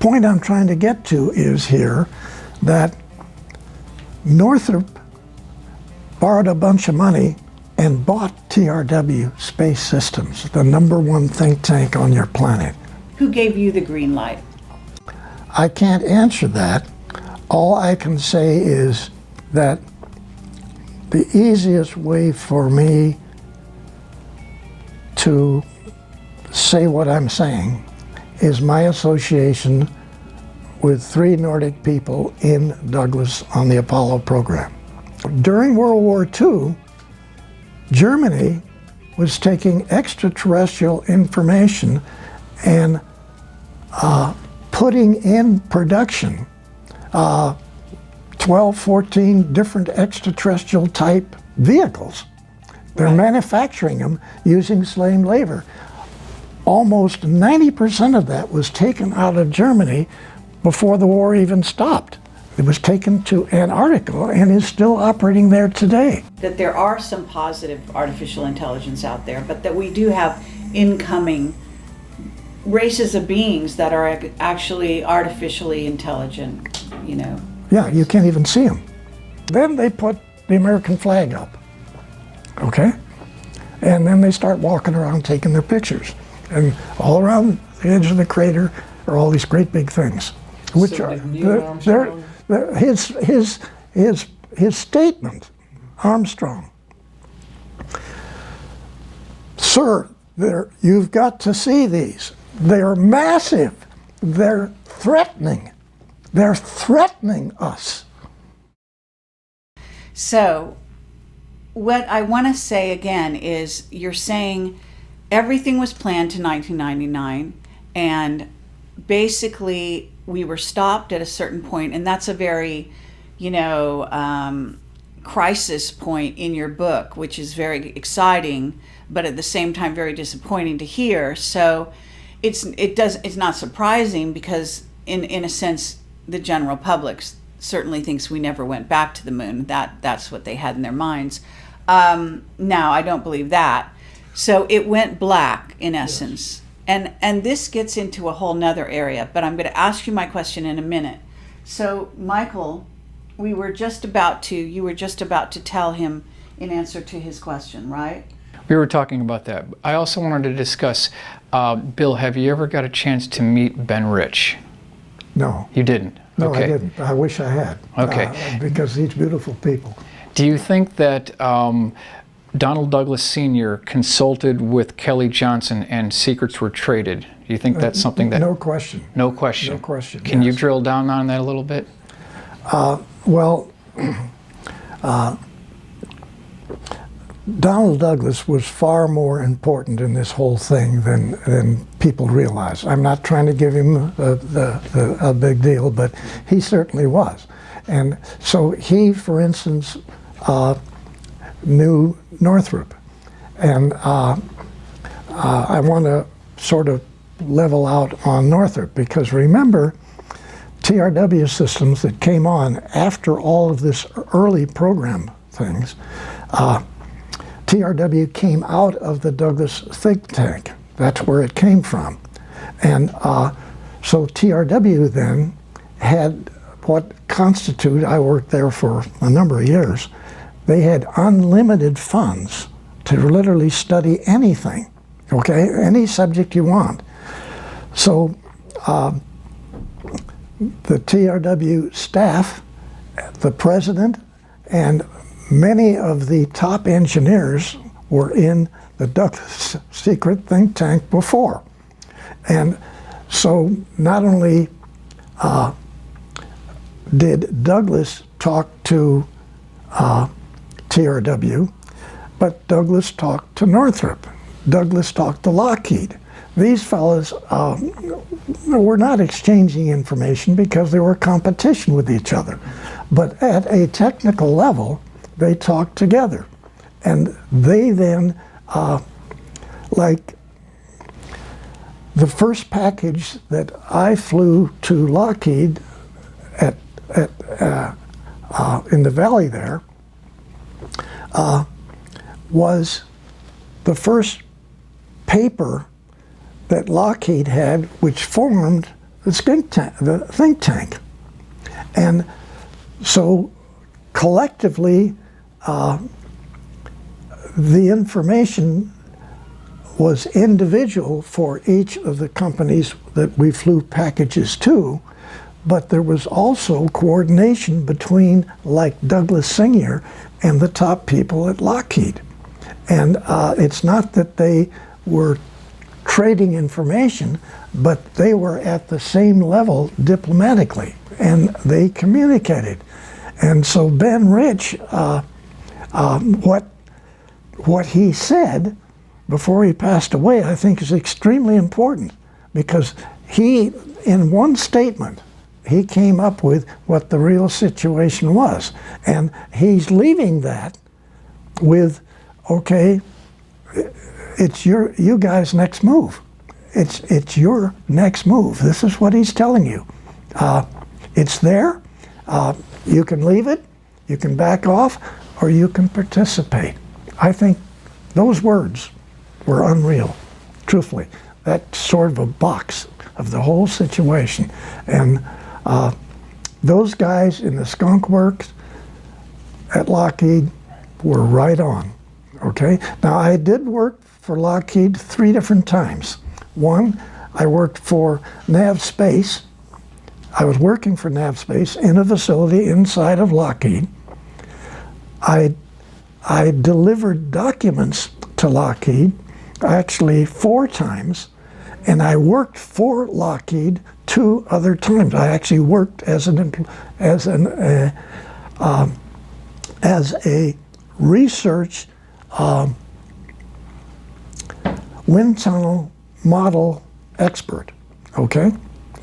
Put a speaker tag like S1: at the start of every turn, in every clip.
S1: point I'm trying to get to is here that Northrop borrowed a bunch of money and bought TRW Space Systems, the #1 think tank on your planet.
S2: Who gave you the green light?
S1: I can't answer that. All I can say is that the easiest way for me to say what I'm saying is my association with 3 Nordic people in Douglas on the Apollo program. During World War II, Germany was taking extraterrestrial information and putting in production 12, 14 different extraterrestrial type vehicles. They're manufacturing them using slave labor. Almost 90% of that was taken out of Germany before the war even stopped. It was taken to Antarctica and is still operating there today.
S2: That there are some positive artificial intelligence out there, but that we do have incoming races of beings that are actually artificially intelligent, you know.
S1: Yeah, you can't even see them. Then they put the American flag up, okay? And then they start walking around taking their pictures. And all around the edge of the crater are all these great big things, which
S3: so
S1: are his statement, Armstrong. Sir, you've got to see these. They're massive. They're threatening. They're threatening us.
S2: So what I want to say again is you're saying everything was planned to 1999, and basically we were stopped at a certain point, and that's a very, crisis point in your book, which is very exciting, but at the same time very disappointing to hear. So it's not surprising, because in a sense the general public certainly thinks we never went back to the moon. That's what they had in their minds. Now I don't believe that. So it went black in essence. Yes. And this gets into a whole nother area, but I'm going to ask you my question in a minute. So Michael, you were just about to tell him in answer to his question, right?
S3: We were talking about that. I also wanted to discuss, Bill, have you ever got a chance to meet Ben Rich?
S1: No.
S3: You didn't?
S1: No,
S3: okay.
S1: I didn't. I wish I had.
S3: Okay.
S1: Because these beautiful people.
S3: Do you think that Donald Douglas Sr. consulted with Kelly Johnson and secrets were traded? Do you think that's something that...
S1: No question.
S3: No question?
S1: No question,
S3: Can you
S1: yes.
S3: drill down on that a little bit?
S1: Donald Douglas was far more important in this whole thing than people realize. I'm not trying to give him a big deal, but he certainly was. And so he, for instance, knew Northrop. And I want to sort of level out on Northrop, because remember, TRW systems that came on after all of this early program things, TRW came out of the Douglas think tank. That's where it came from. And so TRW then had what constituted, I worked there for a number of years, they had unlimited funds to literally study anything, okay? Any subject you want. So the TRW staff, the president, and many of the top engineers were in the Douglas secret think tank before. And so not only did Douglas talk to TRW, but Douglas talked to Northrop. Douglas talked to Lockheed. These fellows were not exchanging information because they were competition with each other. But at a technical level, they talked together. And they then, like the first package that I flew to Lockheed in the valley there, was the first paper that Lockheed had, which formed the think tank. And so collectively, the information was individual for each of the companies that we flew packages to, but there was also coordination between, like Douglas Senior and the top people at Lockheed. And it's not that they were trading information, but they were at the same level diplomatically, and they communicated. And so Ben Rich, what he said before he passed away, I think is extremely important, because he, in one statement, he came up with what the real situation was. And he's leaving that with, okay, it's you guys' next move. It's your next move. This is what he's telling you. It's there. You can leave it, you can back off, or you can participate. I think those words were unreal, truthfully. That's sort of a box of the whole situation. And those guys in the Skunk Works at Lockheed were right on, okay? Now, I did work for Lockheed 3 different times. One, I worked for Nav Space. I was working for Nav Space in a facility inside of Lockheed. I delivered documents to Lockheed, actually 4 times, and I worked for Lockheed 2 other times. I actually worked as a research wind tunnel model expert. Okay,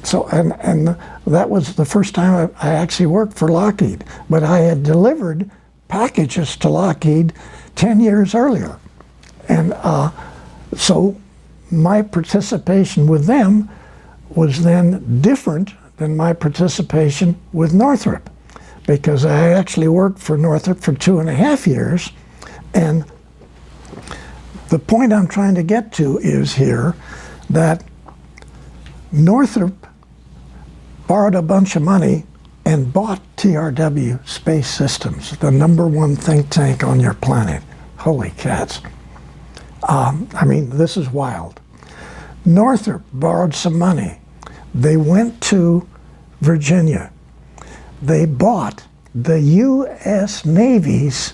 S1: so and that was the first time I actually worked for Lockheed. But I had delivered packages to Lockheed 10 years earlier, and so my participation with them was then different than my participation with Northrop, because I actually worked for Northrop for 2.5 years. And the point I'm trying to get to is here that Northrop borrowed a bunch of money and bought TRW Space Systems, the #1 think tank on your planet. Holy cats. I mean, this is wild. Northrop borrowed some money. They went to Virginia. They bought the U.S. Navy's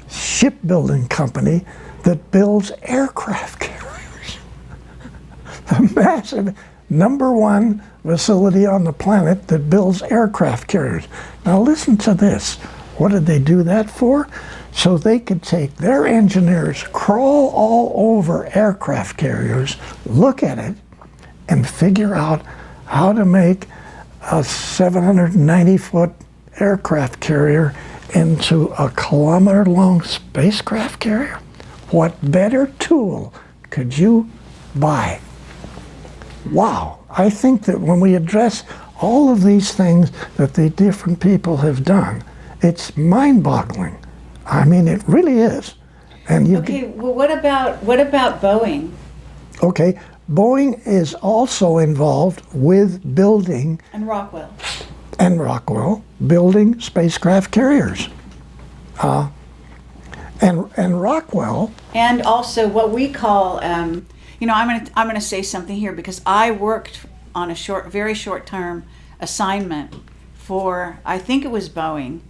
S1: shipbuilding company that builds aircraft carriers. A massive #1 facility on the planet that builds aircraft carriers. Now listen to this. What did they do that for? So they could take their engineers, crawl all over aircraft carriers, look at it, and figure out how to make a 790-foot aircraft carrier into a kilometer-long spacecraft carrier. What better tool could you buy? Wow, I think that when we address all of these things that the different people have done, it's mind-boggling. I mean, it really is. And you
S2: Okay, well, what about Boeing?
S1: Okay, Boeing is also involved with building,
S2: And Rockwell.
S1: and Rockwell, building spacecraft carriers. And Rockwell,
S2: And also what we call, I'm gonna say something here, because I worked on a very short term assignment for, I think it was Boeing,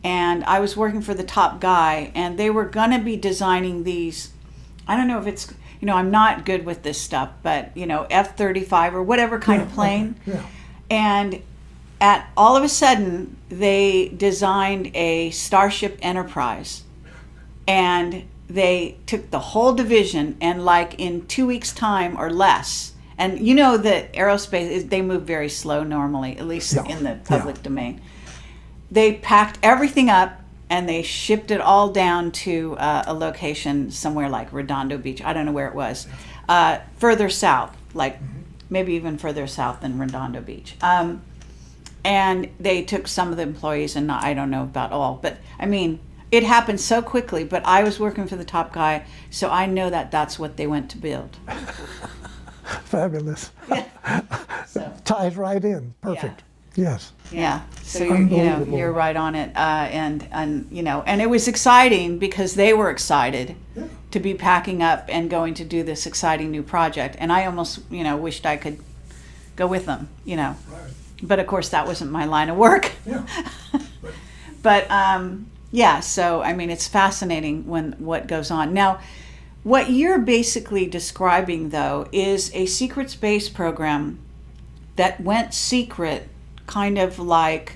S2: and I was working for the top guy, and they were gonna be designing these, I don't know if it's, I'm not good with this stuff, but F-35 or whatever kind of plane.
S1: yeah.
S2: And all of a sudden, they designed a Starship Enterprise, and they took the whole division, and like in 2 weeks' time or less, and that aerospace, they move very slow normally, at least in the public domain. They packed everything up and they shipped it all down to a location somewhere like Redondo Beach. I don't know where it was. Further south, like maybe even further south than Redondo Beach. And they took some of the employees, and I don't know about all, but I mean, it happened so quickly. But I was working for the top guy, so I know that that's what they went to build.
S1: Fabulous.
S2: So,
S1: Ties right in. Perfect. Yes.
S2: yeah. So you're right on it. And it was exciting because they were excited to be packing up and going to do this exciting new project. And I almost, wished I could go with them,
S1: Right.
S2: But of course that wasn't my line of work.
S1: Yeah.
S2: But so I mean, it's fascinating what goes on. Now, what you're basically describing, though, is a secret space program that went secret kind of like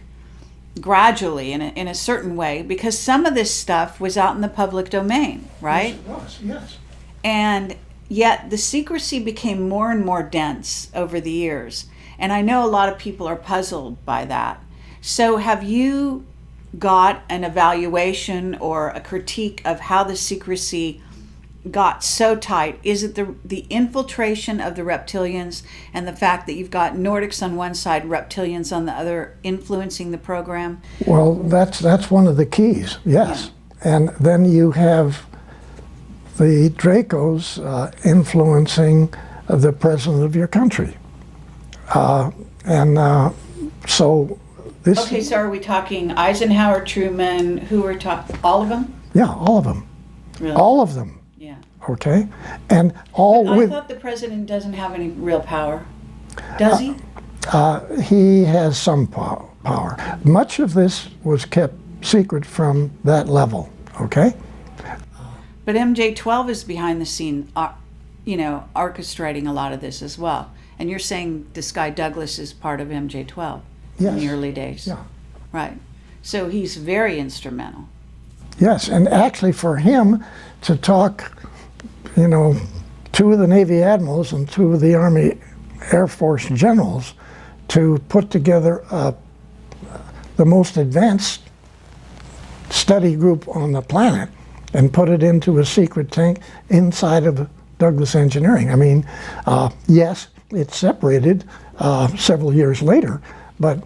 S2: gradually in a certain way, because some of this stuff was out in the public domain, right?
S1: Yes, it was. Yes.
S2: And yet the secrecy became more and more dense over the years. And I know a lot of people are puzzled by that. So have you got an evaluation or a critique of how the secrecy got so tight? Is it the infiltration of the reptilians and the fact that you've got Nordics on one side, reptilians on the other, influencing the program?
S1: Well, that's one of the keys. Yes. And then you have the Dracos influencing the president of your country. So this...
S2: Okay, so are we talking Eisenhower, Truman, who are talking, all of them?
S1: Yeah, all of them.
S2: Really?
S1: All of them.
S2: Yeah.
S1: Okay? And all
S2: I
S1: with...
S2: thought the president doesn't have any real power. Does he?
S1: He has some power. Much of this was kept secret from that level. Okay?
S2: But MJ-12 is behind the scene, orchestrating a lot of this as well. And you're saying this guy Douglas is part of MJ-12 in the
S1: Yes.
S2: early days.
S1: Yeah.
S2: Right. So he's very instrumental.
S1: Yes, and actually for him to talk, two of the Navy admirals and two of the Army Air Force generals to put together the most advanced study group on the planet and put it into a secret tank inside of Douglas Engineering. I mean, yes, it separated several years later, but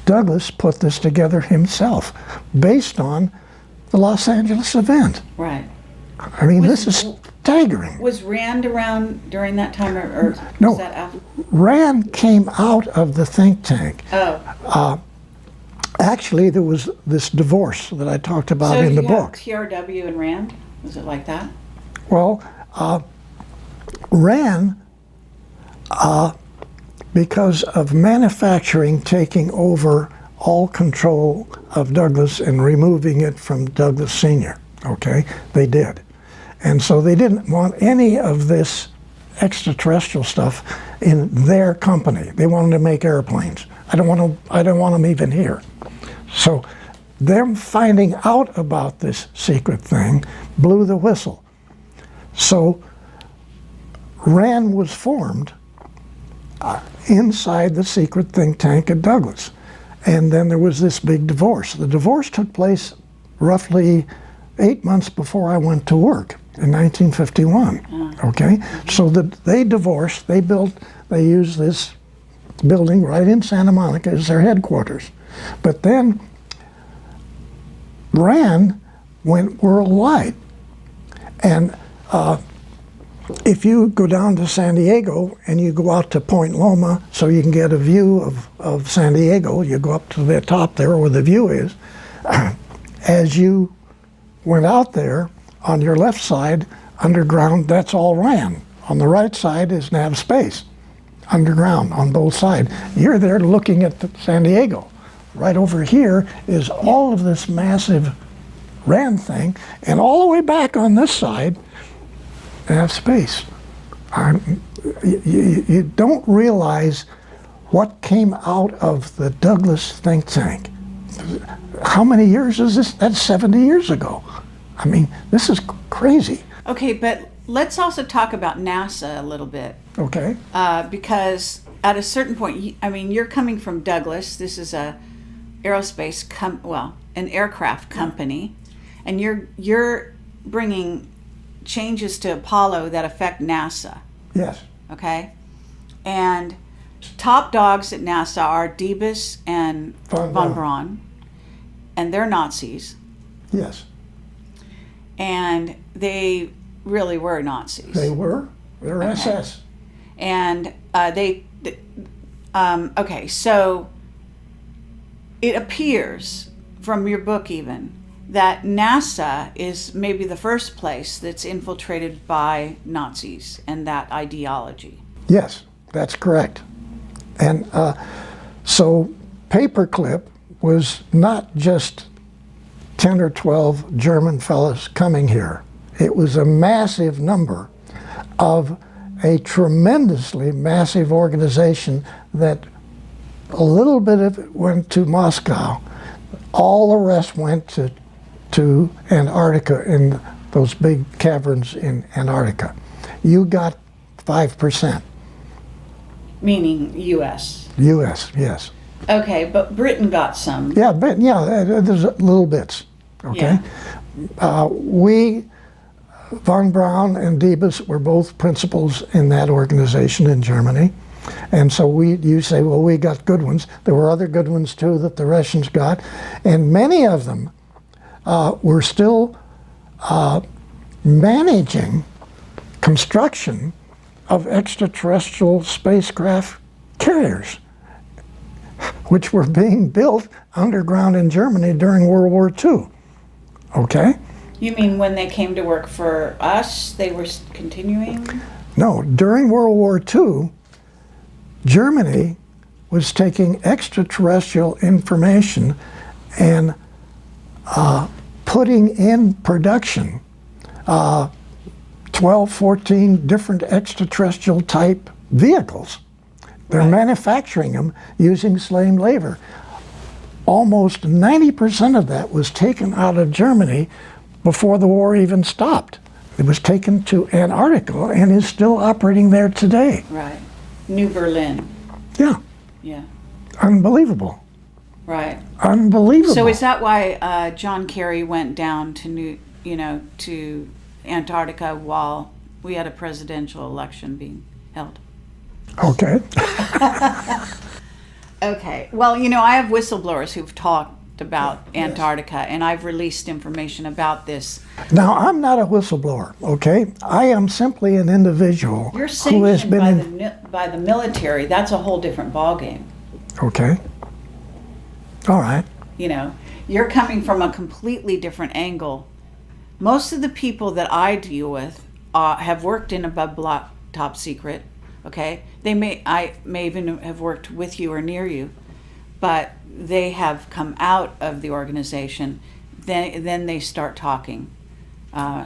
S1: Douglas put this together himself based on the Los Angeles event.
S2: Right.
S1: I mean, this is staggering.
S2: Was Rand around during that time, or
S1: No.
S2: was that after?
S1: Rand came out of the think tank.
S2: Oh.
S1: Actually, there was this divorce that I talked about
S2: So
S1: in the
S2: you have
S1: book.
S2: TRW and Rand? Was it like that?
S1: Well, Rand, because of manufacturing taking over all control of Douglas and removing it from Douglas Sr., okay, they did. And so they didn't want any of this extraterrestrial stuff in their company. They wanted to make airplanes. I don't want them even here. So them finding out about this secret thing blew the whistle. So RAND was formed inside the secret think tank at Douglas. And then there was this big divorce. The divorce took place roughly 8 months before I went to work in 1951. Okay, so they divorced. They used this building right in Santa Monica as their headquarters. But then RAND went worldwide. And if you go down to San Diego and you go out to Point Loma so you can get a view of San Diego, you go up to the top there where the view is. As you went out there, on your left side, underground, that's all RAND. On the right side is nav space, underground on both sides. You're there looking at San Diego. Right over here is all of this massive RAND thing, and all the way back on this side, nav space. You don't realize what came out of the Douglas think tank. How many years is this? That's 70 years ago. I mean, this is crazy.
S2: Okay, but let's also talk about NASA a little bit.
S1: Okay.
S2: Because at a certain point, you're coming from Douglas. This is a aerospace an aircraft company, and you're bringing changes to Apollo that affect NASA.
S1: Yes.
S2: Okay, and top dogs at NASA are Debus and von Braun, and they're Nazis.
S1: Yes.
S2: And they really were Nazis.
S1: They were. They're
S2: Okay.
S1: SS.
S2: And okay, so it appears from your book even that NASA is maybe the first place that's infiltrated by Nazis and that ideology.
S1: Yes, that's correct. And so Paperclip was not just 10 or 12 German fellows coming here. It was a massive number of a tremendously massive organization that a little bit of it went to Moscow. All the rest went to Antarctica, in those big caverns in Antarctica. You got 5%.
S2: Meaning U.S.
S1: U.S., yes.
S2: Okay, but Britain got some.
S1: Yeah, but yeah, there's little bits. Okay, we, von Braun and Diebes, were both principals in that organization in Germany, and so you say, well, we got good ones. There were other good ones too that the Russians got, and many of them were still managing construction of extraterrestrial spacecraft carriers, which were being built underground in Germany during World War II. Okay?
S2: You mean when they came to work for us, they were continuing?
S1: No, during World War II, Germany was taking extraterrestrial information and putting in production 12, 14 different extraterrestrial type vehicles. They're manufacturing them using slave labor. Almost 90% of that was taken out of Germany before the war even stopped. It was taken to Antarctica and is still operating there today.
S2: Right. New Berlin.
S1: Yeah,
S2: Yeah.
S1: unbelievable.
S2: Right.
S1: Unbelievable.
S2: So is that why John Kerry went down to to Antarctica while we had a presidential election being held?
S1: Okay.
S2: Okay. Well, I have whistleblowers who've talked about Antarctica, and I've released information about this.
S1: Now, I'm not a whistleblower, okay? I am simply an individual
S2: You're
S1: who has
S2: sanctioned
S1: been
S2: by the military. That's a whole different ballgame.
S1: Okay. All right.
S2: You're coming from a completely different angle. Most of the people that I deal with have worked in above block top secret. Okay, I may even have worked with you or near you, but they have come out of the organization. Then they start talking.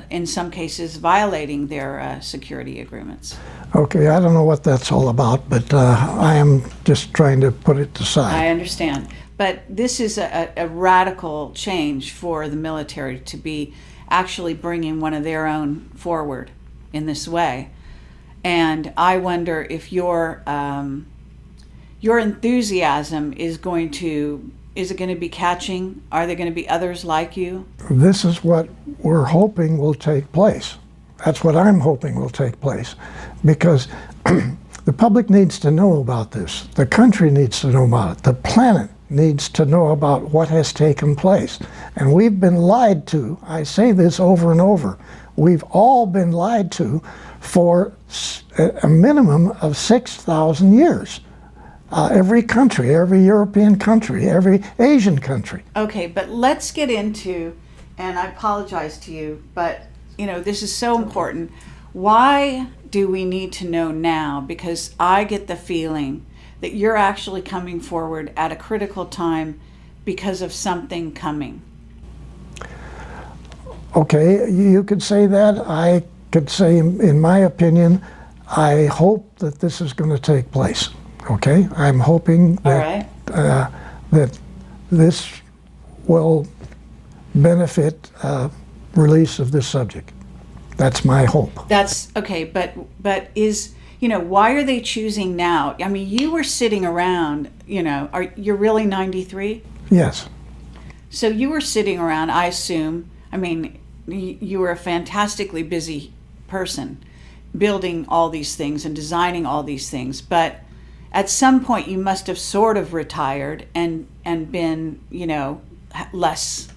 S2: In some cases, violating their security agreements.
S1: Okay, I don't know what that's all about, but I am just trying to put it aside.
S2: I understand. But this is a radical change for the military to be actually bringing one of their own forward in this way. And I wonder if your enthusiasm is going to be catching? Are there going to be others like you?
S1: This is what we're hoping will take place. That's what I'm hoping will take place, because the public needs to know about this. The country needs to know about it. The planet needs to know about what has taken place. And we've been lied to. I say this over and over. We've all been lied to for a minimum of 6,000 years. Every country, every European country, every Asian country.
S2: Okay, but let's get into, and I apologize to you, but this is so important. Why do we need to know now? Because I get the feeling that you're actually coming forward at a critical time because of something coming.
S1: Okay, you could say that. I could say, in my opinion, I hope that this is going to take place. Okay, I'm hoping that that this will benefit release of this subject. That's my hope.
S2: That's okay, but is why are they choosing now? I mean, you were sitting around. You're really 93?
S1: Yes.
S2: So you were sitting around. I assume. I mean, you were a fantastically busy person, building all these things and designing all these things, but at some point you must have sort of retired and been, less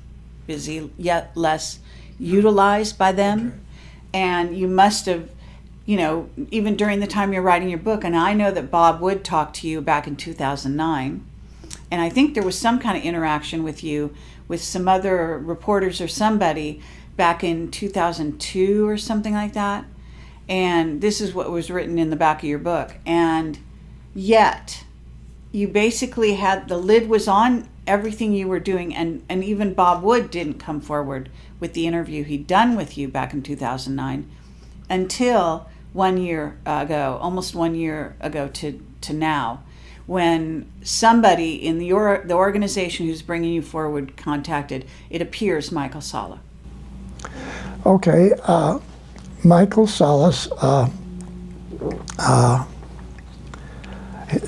S2: busy, yet less utilized by them. And you must have you know, even during the time you're writing your book, and I know that Bob Wood talked to you back in 2009, and I think there was some kind of interaction with you with some other reporters or somebody back in 2002 or something like that. And this is what was written in the back of your book. And yet, you basically had, the lid was on everything you were doing, and even Bob Wood didn't come forward with the interview he'd done with you back in 2009 until 1 year ago, almost 1 year ago to now, when somebody in the organization who's bringing you forward contacted, it appears, Michael Salla.
S1: Okay, Michael Salas,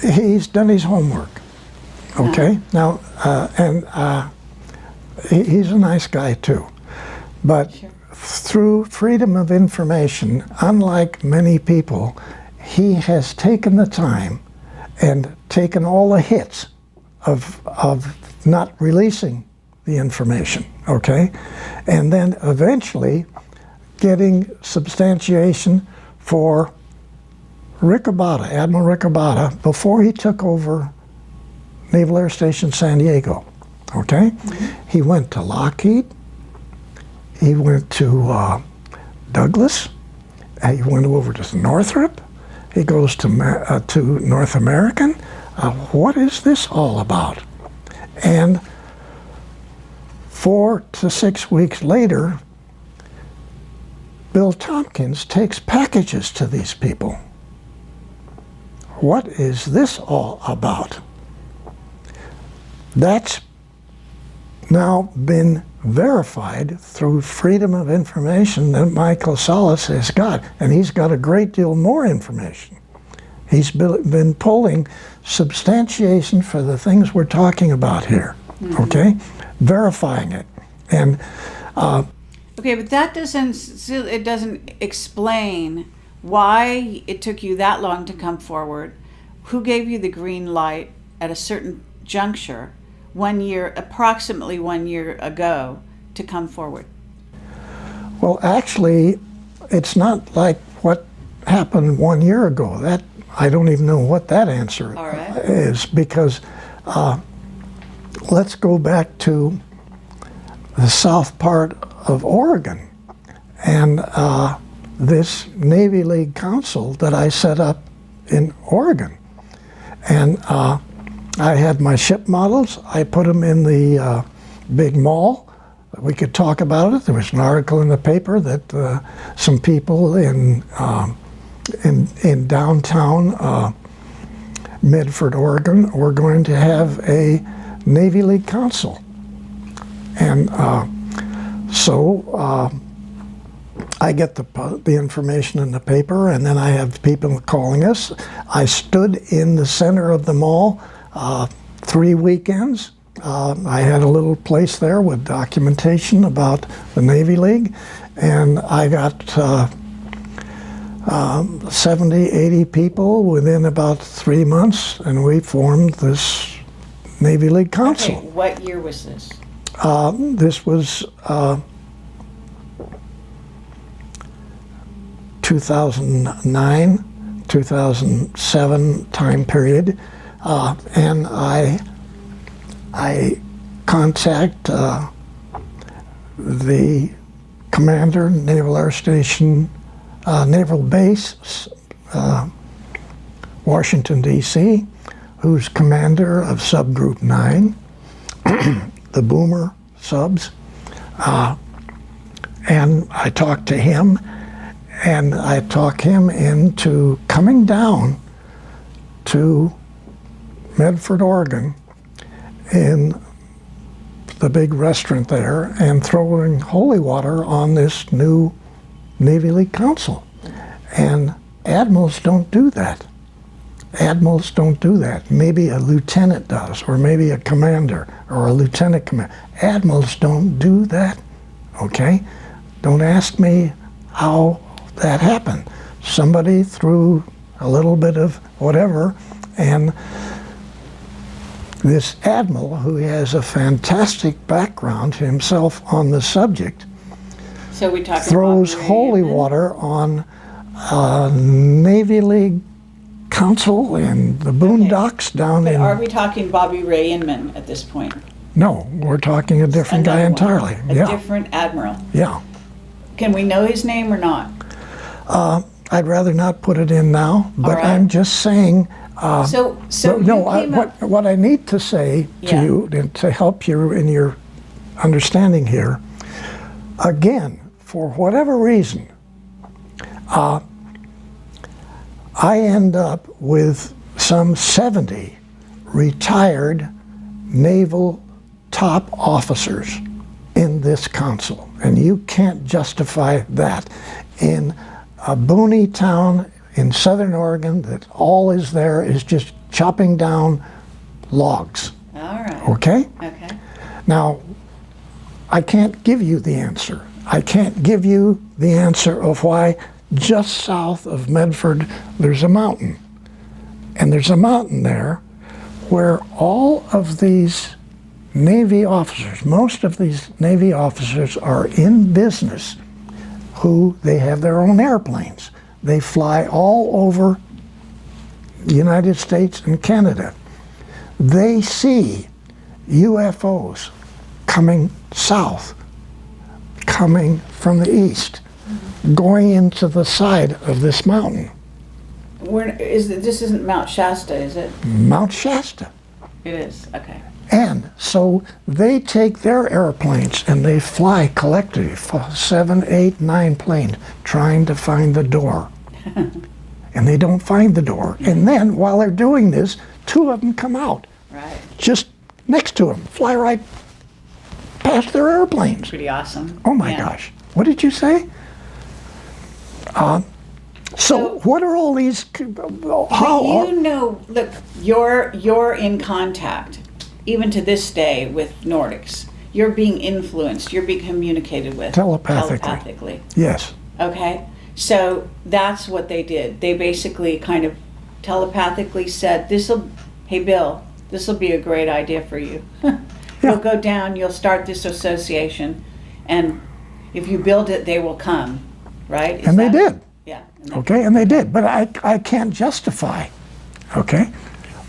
S1: he's done his homework. Okay, now, he's a nice guy too, but
S2: Sure.
S1: through freedom of information, unlike many people, he has taken the time and taken all the hits of not releasing the information, okay? And then eventually getting substantiation for Admiral Rick Abada, before he took over Naval Air Station San Diego, okay? Mm-hmm. He went to Lockheed, he went to Douglas, he went over to Northrop, he goes to North American. What is this all about? And 4 to 6 weeks later, Bill Tompkins takes packages to these people. What is this all about? That's now been verified through freedom of information that Michael Salas has got, and he's got a great deal more information. He's been pulling substantiation for the things we're talking about here, okay? Verifying it. And
S2: okay, but that doesn't explain why it took you that long to come forward. Who gave you the green light at a certain juncture, approximately 1 year ago, to come forward?
S1: well, actually, it's not like what happened 1 year ago. That I don't even know what that answer
S2: All right.
S1: is, because let's go back to the south part of Oregon and this Navy League Council that I set up in Oregon. And I had my ship models. I put them in the big mall. We could talk about it. There was an article in the paper that some people in downtown Medford, Oregon, were going to have a Navy League Council. And so I get the information in the paper, and then I have people calling us. I stood in the center of the mall 3 weekends. I had a little place there with documentation about the Navy League, and I got 70, 80 people within about 3 months, and we formed this Navy League Council.
S2: Okay, what year was this?
S1: This was 2009, 2007 time period, and I contact the commander, Naval Air Station, Naval Base, Washington, D.C., who's commander of Subgroup 9, the Boomer subs, and I talked to him, and I talked him into coming down to Medford, Oregon, in the big restaurant there, and throwing holy water on this new Navy League Council. And admirals don't do that. Admirals don't do that. Maybe a lieutenant does, or maybe a commander, or a lieutenant commander. Admirals don't do that, okay? Don't ask me how that happened. Somebody threw a little bit of whatever, and this admiral, who has a fantastic background himself on the subject,
S2: So we talked
S1: throws
S2: about
S1: holy water on Navy League Council and the Boondocks down
S2: But
S1: in.
S2: are we talking Bobby Ray Inman at this point?
S1: No, we're talking a different guy
S2: Another one.
S1: entirely.
S2: A
S1: Yeah,
S2: different admiral.
S1: yeah.
S2: Can we know his name or not?
S1: I'd rather not put it in now, but
S2: right.
S1: I'm just saying.
S2: So
S1: No,
S2: you came up.
S1: what I need to say to
S2: Yeah.
S1: you and to help you in your understanding here, again, for whatever reason, I end up with some 70 retired naval top officers in this council, and you can't justify that in a boony town in southern Oregon that all is there is just chopping down logs.
S2: All right.
S1: Okay?
S2: Okay.
S1: Now, I can't give you the answer. I can't give you the answer of why just south of Medford there's a mountain. And there's a mountain there where all of these Navy officers, most of these Navy officers are in business who they have their own airplanes. They fly all over the United States and Canada. They see UFOs coming south, coming from the east, going into the side of this mountain,
S2: This isn't Mount Shasta, is it?
S1: Mount Shasta.
S2: It is. Okay.
S1: And so they take their airplanes and they fly collectively, 7, 8, 9 planes, trying to find the door. And they don't find the door. And then while they're doing this, 2 of them come out,
S2: Right.
S1: just next to them, fly right past their airplanes.
S2: Pretty awesome.
S1: Oh my
S2: Yeah.
S1: gosh. What did you say? So what are all these, how,
S2: You know, look, you're in contact, even to this day, with Nordics. You're being influenced. You're being communicated with
S1: Telepathically. Yes.
S2: Okay, so that's what they did. They basically kind of telepathically said, "Hey Bill, this will be a great idea for you. You'll go down. You'll start this association, and if you build it, they will come." Right?
S1: And they did.
S2: Yeah.
S1: Okay, and they did, but I can't justify, okay?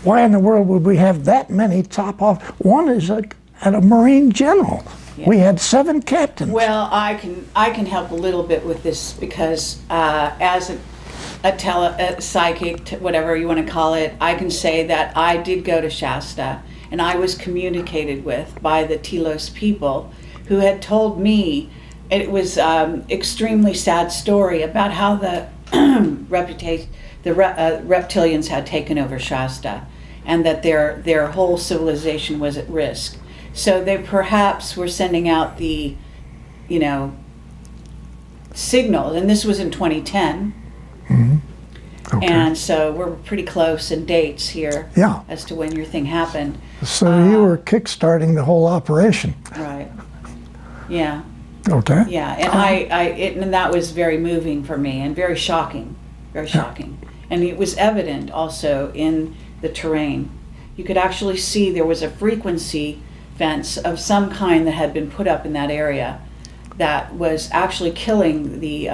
S1: Why in the world would we have that many top off? One is at a Marine general.
S2: Yeah.
S1: We had 7 captains.
S2: Well, I can help a little bit with this because as a psychic, whatever you want to call it, I can say that I did go to Shasta and I was communicated with by the Telos people who had told me it was extremely sad story about how the reptilians had taken over Shasta and that their whole civilization was at risk. So they perhaps were sending out the, signal, and this was in 2010.
S1: Okay.
S2: And so we're pretty close in dates here
S1: Yeah.
S2: as to when your thing happened.
S1: So you were kickstarting the whole operation,
S2: Right. Yeah.
S1: okay?
S2: Yeah. And and that was very moving for me and very shocking. Very shocking. And it was evident also in the terrain. You could actually see there was a frequency fence of some kind that had been put up in that area that was actually killing the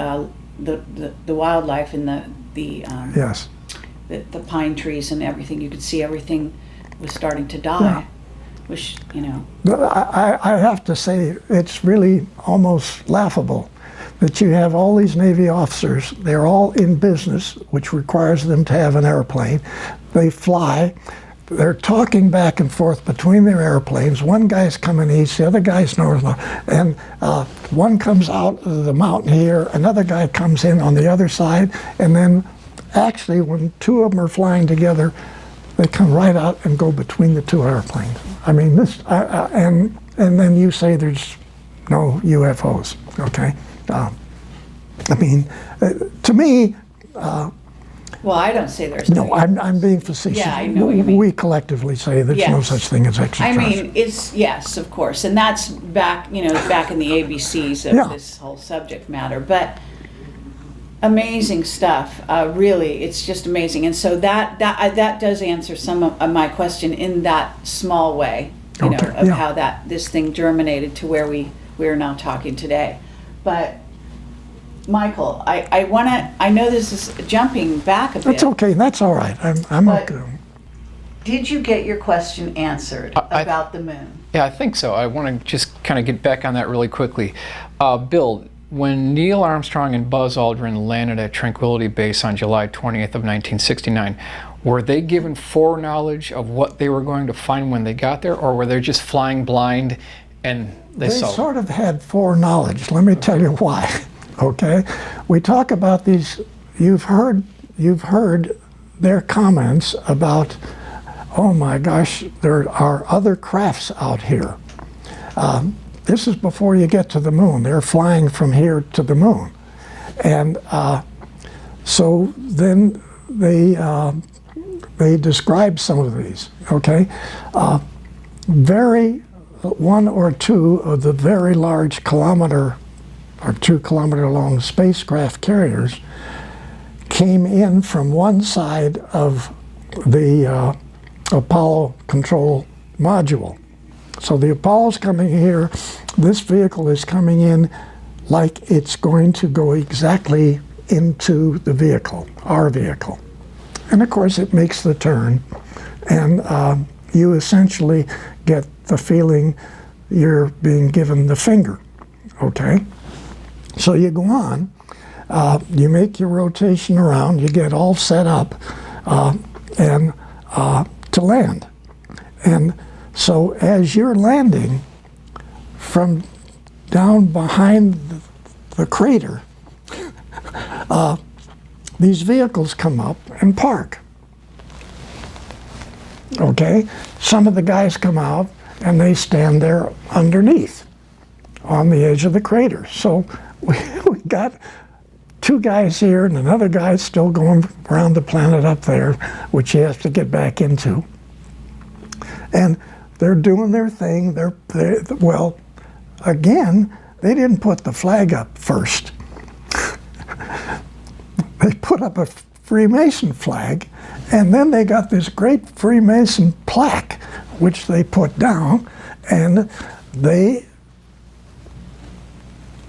S2: wildlife in
S1: Yes.
S2: the pine trees and everything. You could see everything was starting to die.
S1: Yeah.
S2: Which,
S1: But I have to say, it's really almost laughable that you have all these Navy officers, they're all in business, which requires them to have an airplane. They fly, they're talking back and forth between their airplanes. One guy's coming east, the other guy's north, and one comes out of the mountain here, another guy comes in on the other side, and then actually when 2 of them are flying together, they come right out and go between the 2 airplanes. I mean, and then you say there's no UFOs, okay? To me,
S2: well, I don't say there's
S1: no, I'm being facetious.
S2: Yeah, I know what you mean.
S1: We collectively say there's no
S2: Yes.
S1: such thing as
S2: I
S1: extraterrestrial.
S2: mean, it's, yes, of course, and that's back in the ABCs of
S1: Yeah.
S2: this whole subject matter, but amazing stuff, really, it's just amazing, and so that does answer some of my question in that small way,
S1: Okay,
S2: of
S1: yeah.
S2: how this thing germinated to where we're now talking today, but Michael, I know this is jumping back a bit.
S1: That's okay. That's all right. I'm
S2: But-
S1: okay.
S2: Did you get your question answered about the moon?
S3: Yeah, I think so. I want to just kind of get back on that really quickly. Bill, when Neil Armstrong and Buzz Aldrin landed at Tranquility Base on July 20th of 1969, were they given foreknowledge of what they were going to find when they got there, or were they just flying blind and they
S1: They
S3: saw?
S1: sort of had foreknowledge. Let me tell you why. Okay, we talk about these. You've heard their comments about, oh my gosh, there are other crafts out here. This is before you get to the moon. They're flying from here to the moon, and so then they describe some of these. Okay, one or two of the very large kilometer or 2 kilometer long spacecraft carriers came in from one side of the Apollo control module. So the Apollo's coming here, this vehicle is coming in like it's going to go exactly into the vehicle, our vehicle. And of course it makes the turn, and you essentially get the feeling you're being given the finger, okay? So you go on, you make your rotation around, you get all set up and to land. And so as you're landing from down behind the crater, these vehicles come up and park. Okay? Some of the guys come out and they stand there underneath on the edge of the crater. So we got 2 guys here and another guy still going around the planet up there, which he has to get back into. And they're doing their thing. Well, again, they didn't put the flag up first. They put up a Freemason flag, and then they got this great Freemason plaque, which they put down, and the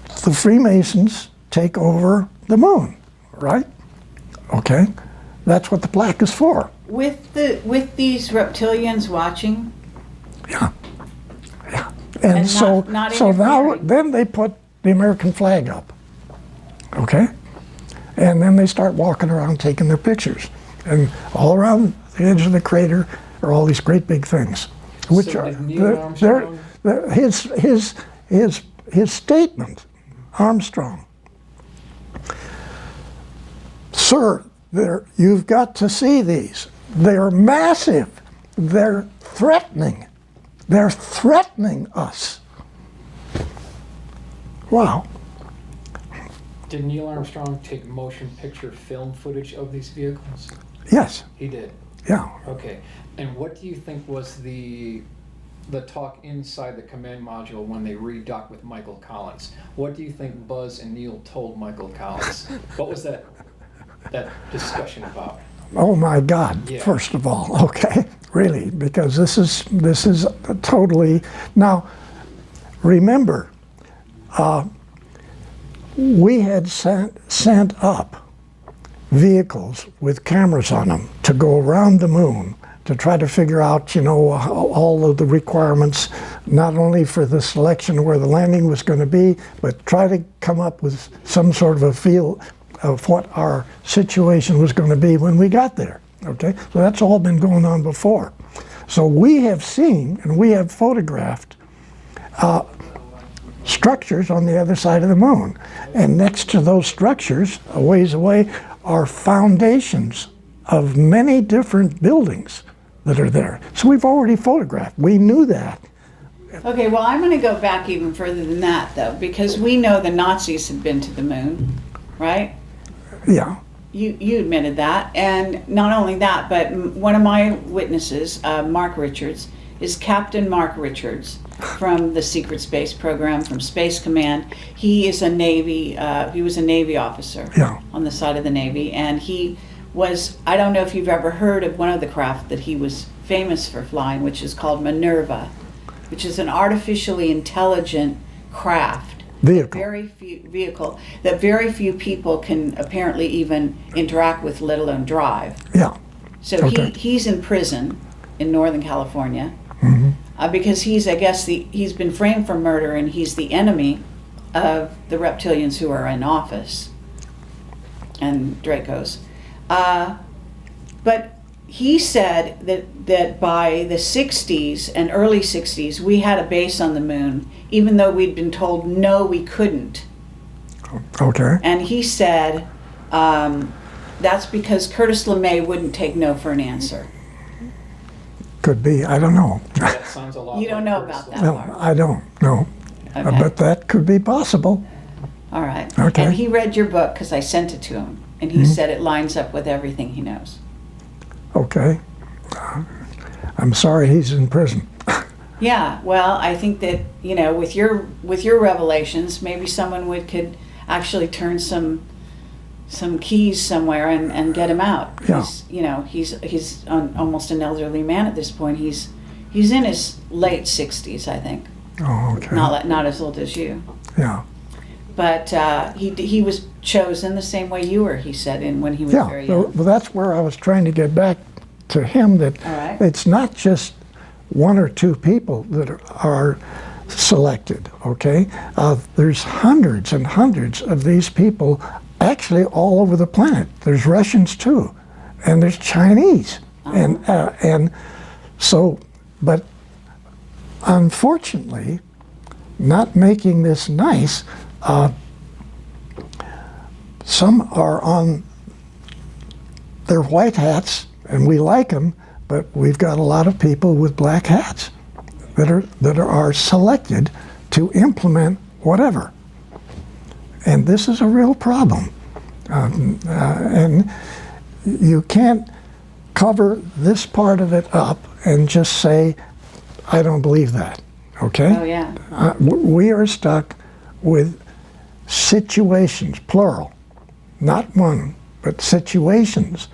S1: Freemasons take over the moon, right? Okay, that's what the plaque is for.
S2: With these reptilians watching,
S1: Yeah, yeah. And so
S2: not
S1: now
S2: interfering.
S1: then they put the American flag up, okay? And then they start walking around taking their pictures. And all around the edge of the crater are all these great big things, which
S3: So
S1: are
S3: did Neil Armstrong-
S1: his statement, Armstrong. Sir, you've got to see these. They're massive. They're threatening. They're threatening us. Wow.
S3: Did Neil Armstrong take motion picture film footage of these vehicles?
S1: Yes.
S3: He did.
S1: Yeah.
S3: Okay. And what do you think was the talk inside the command module when they redocked with Michael Collins? What do you think Buzz and Neil told Michael Collins? What was that discussion about?
S1: Oh my God!
S3: Yeah.
S1: First of all, okay, really, because this is totally. Now, remember, we had sent up vehicles with cameras on them to go around the moon to try to figure out, all of the requirements, not only for the selection where the landing was going to be, but try to come up with some sort of a feel of what our situation was going to be when we got there, okay? So that's all been going on before. So we have seen and we have photographed structures on the other side of the moon. And next to those structures, a ways away, are foundations of many different buildings that are there. So we've already photographed. We knew that.
S2: Okay, well, I'm going to go back even further than that, though, because we know the Nazis had been to the moon, right?
S1: Yeah.
S2: You admitted that, and not only that, but one of my witnesses, Mark Richards, is Captain Mark Richards from the Secret Space Program, from Space Command. He is a Navy. He was a Navy officer on the side of the Navy, and he was. I don't know if you've ever heard of one of the craft that he was famous for flying, which is called Minerva, which is an artificially intelligent craft
S1: Vehicle.
S2: That very few people can apparently even interact with, let alone drive.
S1: Yeah.
S2: So
S1: Okay.
S2: he's in prison in Northern California because I guess he's been framed for murder, and he's the enemy of the reptilians who are in office and Dracos. But he said that by the 60s and early 60s, we had a base on the moon, even though we'd been told no, we couldn't.
S1: Okay.
S2: And he said that's because Curtis LeMay wouldn't take no for an answer.
S1: Could be. I don't know.
S3: That sounds a lot
S2: You don't
S3: like
S2: know
S3: Curtis
S2: about that
S1: No,
S2: part.
S1: I don't know.
S2: Okay.
S1: But that could be possible.
S2: All right.
S1: Okay.
S2: And he read your book because I sent it to him, and he said it lines up with everything he knows.
S1: Okay. I'm sorry he's in prison.
S2: Yeah. Well, I think that with your revelations, maybe someone could actually turn some keys somewhere and get him out.
S1: Yeah.
S2: He's almost an elderly man at this point. He's in his late 60s, I think.
S1: Oh, okay.
S2: Not as old as you.
S1: Yeah.
S2: But he was chosen the same way you were, he said, when he was
S1: Yeah.
S2: very
S1: Well,
S2: young.
S1: that's where I was trying to get back to him, that
S2: All right.
S1: it's not just one or two people that are selected, okay? There's hundreds and hundreds of these people actually all over the planet. There's Russians too, and there's Chinese. And so, but unfortunately, not making this nice, some are on their white hats, and we like them, but we've got a lot of people with black hats that are selected to implement whatever. And this is a real problem. And you can't cover this part of it up and just say, I don't believe that, okay?
S2: Oh, yeah.
S1: We are stuck with situations, plural, not one, but situations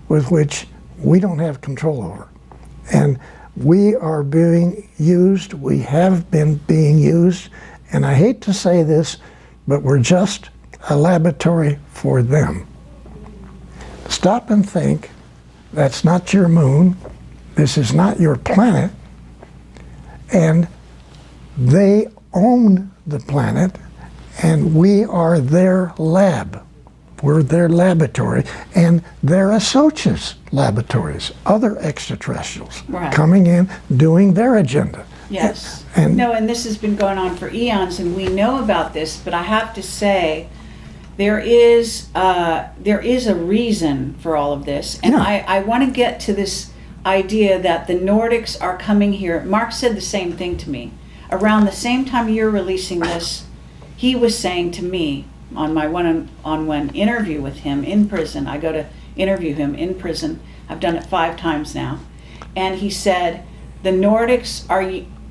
S1: with which we don't have control over. And we are being used, we have been being used, and I hate to say this, but we're just a laboratory for them. Stop and think, that's not your moon, this is not your planet, and they own the planet, and we are their lab. We're their laboratory, and they're associates laboratories, other extraterrestrials
S2: Right.
S1: coming in, doing their agenda.
S2: Yes.
S1: And-
S2: And this has been going on for eons, and we know about this, but I have to say, there is a reason for all of this. And
S1: Yeah.
S2: I want to get to this idea that the Nordics are coming here. Mark said the same thing to me. Around the same time you're releasing this, he was saying to me on my one-on-one interview with him in prison, I go to interview him in prison. I've done it 5 times now. And he said, the Nordics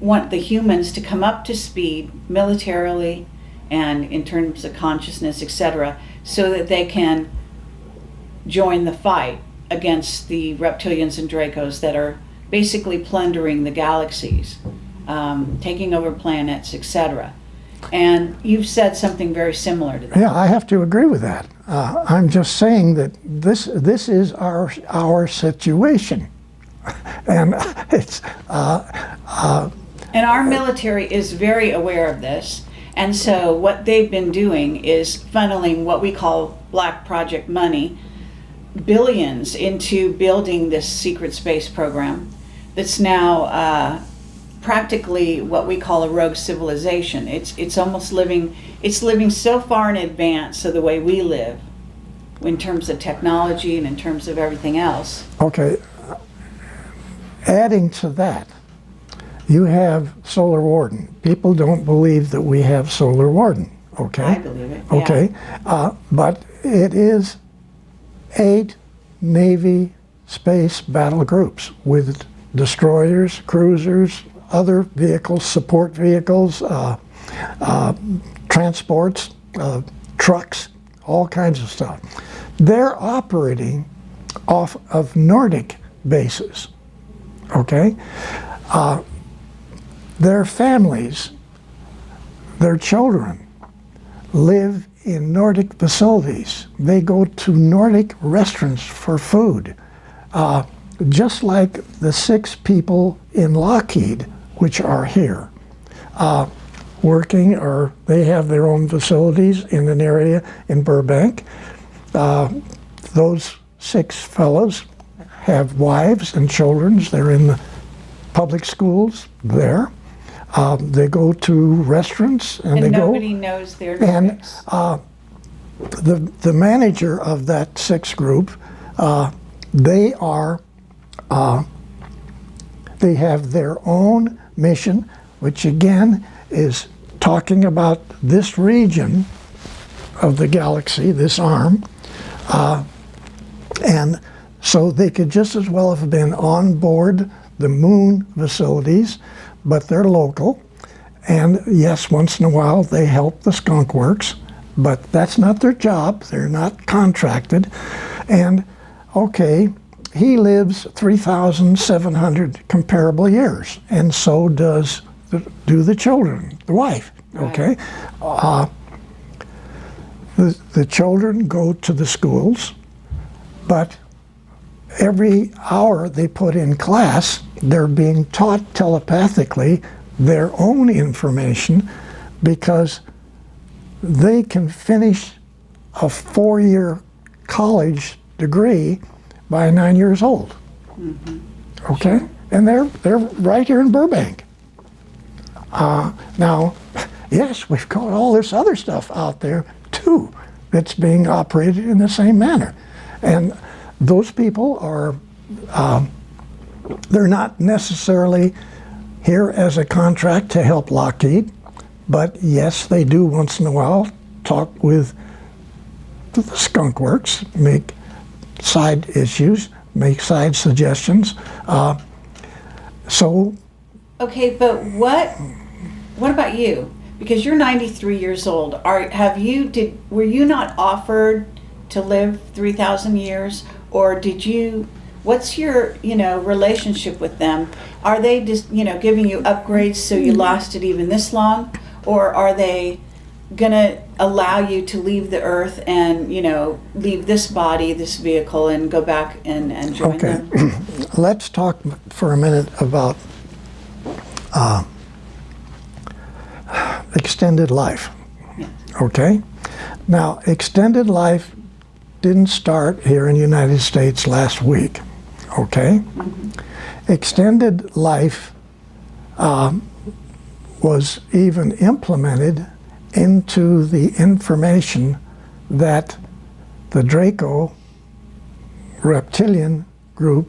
S2: want the humans to come up to speed militarily and in terms of consciousness, etc., so that they can join the fight against the reptilians and Dracos that are basically plundering the galaxies, taking over planets, etc. And you've said something very similar to that.
S1: Yeah, I have to agree with that. I'm just saying that this is our situation, and it's
S2: And our military is very aware of this. And so what they've been doing is funneling what we call black project money, billions, into building this secret space program that's now practically what we call a rogue civilization. It's almost living so far in advance of the way we live in terms of technology and in terms of everything else.
S1: okay. Adding to that, you have Solar Warden. People don't believe that we have Solar Warden, okay?
S2: I believe it. Yeah.
S1: Okay, but it is 8 Navy space battle groups with destroyers, cruisers, other vehicles, support vehicles, transports, trucks, all kinds of stuff. They're operating off of Nordic bases, okay? Their families, their children live in Nordic facilities. They go to Nordic restaurants for food. Just like the 6 people in Lockheed, which are here, working, or they have their own facilities in an area in Burbank. Those 6 fellows have wives and children. They're in the public schools there. They go to restaurants and they go.
S2: Nobody knows their
S1: And
S2: tricks.
S1: the manager of that 6 group, they are. They have their own mission, which again is talking about this region of the galaxy, this arm, and so they could just as well have been on board the moon facilities, but they're local. And yes, once in a while they help the skunk works, but that's not their job. They're not contracted. And okay, he lives 3,700 comparable years, and so do the children, the wife. Okay, the children go to the schools, but every hour they put in class, they're being taught telepathically their own information, because they can finish a 4-year college degree by 9 years old. Okay, and they're right here in Burbank. Now, yes, we've got all this other stuff out there too that's being operated in the same manner, and those people are they're not necessarily here as a contract to help Lockheed, but yes, they do once in a while talk with the skunk works, make side issues, make side suggestions. So,
S2: Okay, but what about you? Because you're 93 years old. Were you not offered to live 3,000 years, or did you? What's your relationship with them? Are they just giving you upgrades so you lasted even this long, or are they gonna allow you to leave the earth and leave this body, this vehicle, and go back and join
S1: okay,
S2: them?
S1: let's talk for a minute about extended life.
S2: Yeah.
S1: Okay, now extended life didn't start here in the United States last week. Okay, extended life was even implemented into the information that the Draco reptilian group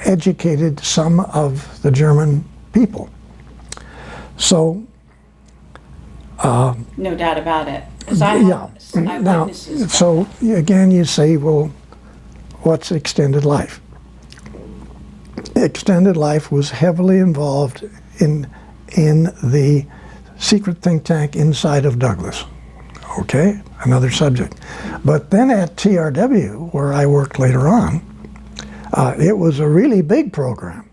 S1: educated some of the German people. So,
S2: No doubt about it. 'Cause I
S1: yeah.
S2: have
S1: Now,
S2: eyewitnesses.
S1: so again, you say, well, what's extended life? Extended life was heavily involved in the secret think tank inside of Douglas. Okay, another subject. But then at TRW, where I worked later on, it was a really big program.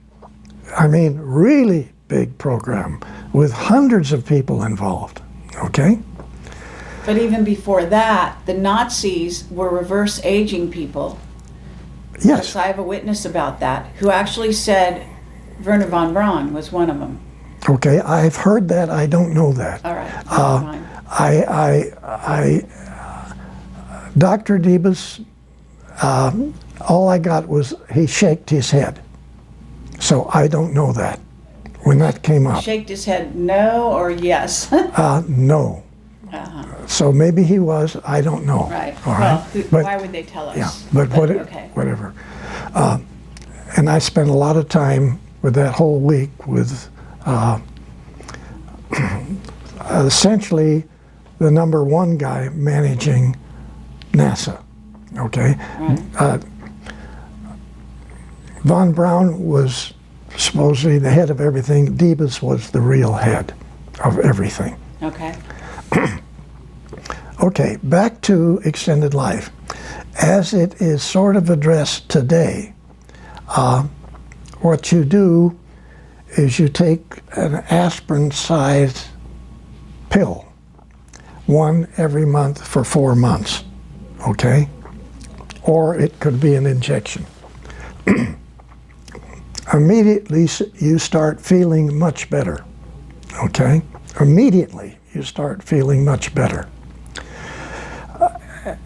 S1: I mean, really big program with hundreds of people involved. Okay?
S2: But even before that, the Nazis were reverse aging people.
S1: Yes.
S2: I have a witness about that who actually said Werner von Braun was one of them.
S1: Okay, I've heard that. I don't know that.
S2: All right. Never mind.
S1: Dr. Debus, all I got was he shaked his head. So I don't know that when that came up.
S2: Shaked his head no or yes.
S1: No. So maybe he was, I don't know.
S2: Right.
S1: All
S2: Well,
S1: right. But,
S2: why would they tell us?
S1: yeah, but
S2: okay.
S1: whatever. And I spent a lot of time with that whole week with essentially the #1 guy managing NASA. Okay?
S2: Right.
S1: Von Braun was supposedly the head of everything. Debus was the real head of everything.
S2: Okay.
S1: Okay, back to extended life. As it is sort of addressed today, what you do is you take an aspirin-sized pill, one every month for 4 months, okay? Or it could be an injection. Immediately you start feeling much better, okay? Immediately you start feeling much better.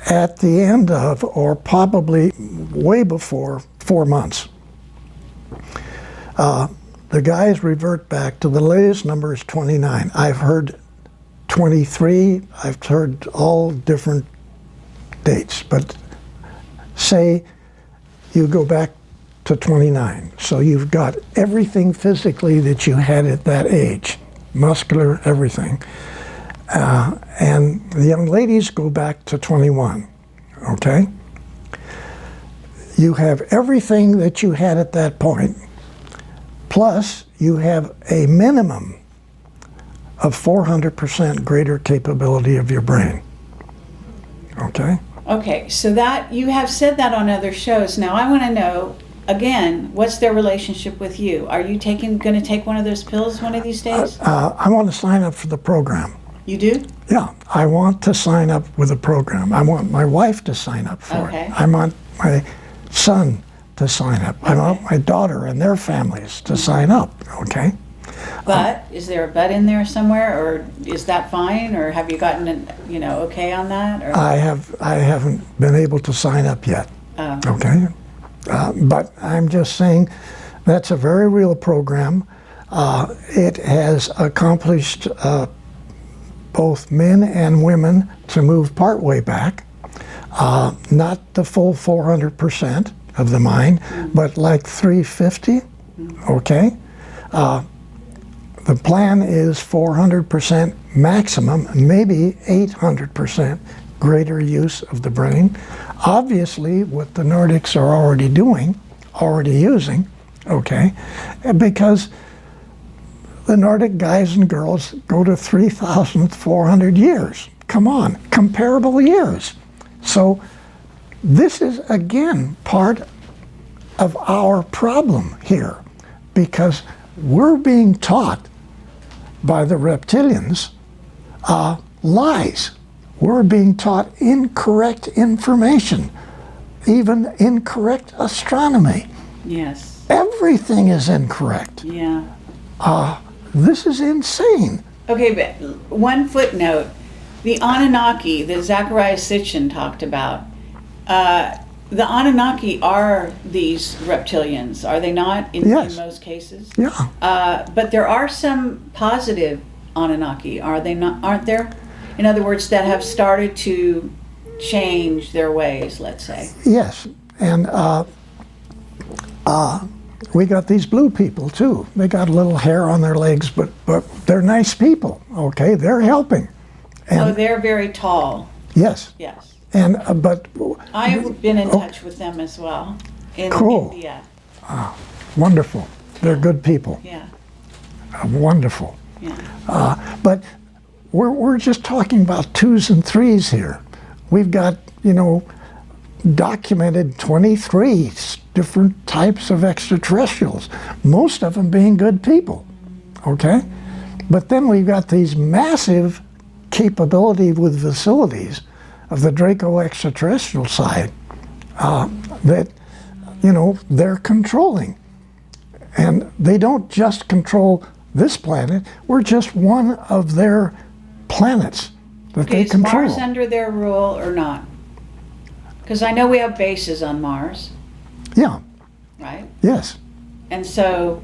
S1: At the end of, or probably way before 4 months, the guys revert back to the latest number is 29. I've heard 23, I've heard all different dates, but say you go back to 29. So you've got everything physically that you had at that age, muscular, everything. And the young ladies go back to 21, okay? You have everything that you had at that point, plus you have a minimum of 400% greater capability of your brain, okay?
S2: Okay, so that you have said that on other shows. Now I want to know, again, what's their relationship with you? Are you going to take one of those pills one of these days?
S1: I want to sign up for the program.
S2: You do?
S1: Yeah, I want to sign up with the program. I want my wife to sign up for
S2: Okay.
S1: it. I want my son to sign up. I want my daughter and their families to sign up, okay?
S2: But is there a but in there somewhere, or is that fine, or have you gotten an, okay on that? Or?
S1: I haven't been able to sign up yet,
S2: Oh.
S1: okay? But I'm just saying that's a very real program. It has accomplished both men and women to move partway back, not the full 400% of the mind, but like 350, okay? The plan is 400% maximum, maybe 800% greater use of the brain. Obviously, what the Nordics are already using, okay, because the Nordic guys and girls go to 3,400 years. Come on, comparable years. So this is, again, part of our problem here, because we're being taught by the reptilians lies. We're being taught incorrect information, even incorrect astronomy.
S2: Yes.
S1: Everything is incorrect.
S2: Yeah.
S1: This is insane.
S2: Okay, but one footnote. The Anunnaki that Zachariah Sitchin talked about, the Anunnaki are these reptilians, are they not, in
S1: Yes.
S2: most cases?
S1: Yeah.
S2: But there are some positive Anunnaki, are they not? Aren't there? In other words, that have started to change their ways, let's say.
S1: Yes. And we got these blue people too. They got a little hair on their legs, but they're nice people. Okay, they're helping.
S2: Oh, they're very tall.
S1: Yes.
S2: Yes.
S1: And but
S2: I've been in touch with them as well in
S1: Cool.
S2: India.
S1: wonderful. They're good people.
S2: Yeah.
S1: Wonderful.
S2: Yeah.
S1: But we're just talking about 2s and 3s here. We've got, documented 23 different types of extraterrestrials, most of them being good people, okay? But then we've got these massive capability with facilities of the Draco extraterrestrial side that, they're controlling. And they don't just control this planet, we're just one of their planets that they
S2: Is
S1: control.
S2: Mars under their rule or not? Because I know we have bases on Mars,
S1: Yeah,
S2: right?
S1: yes.
S2: And so,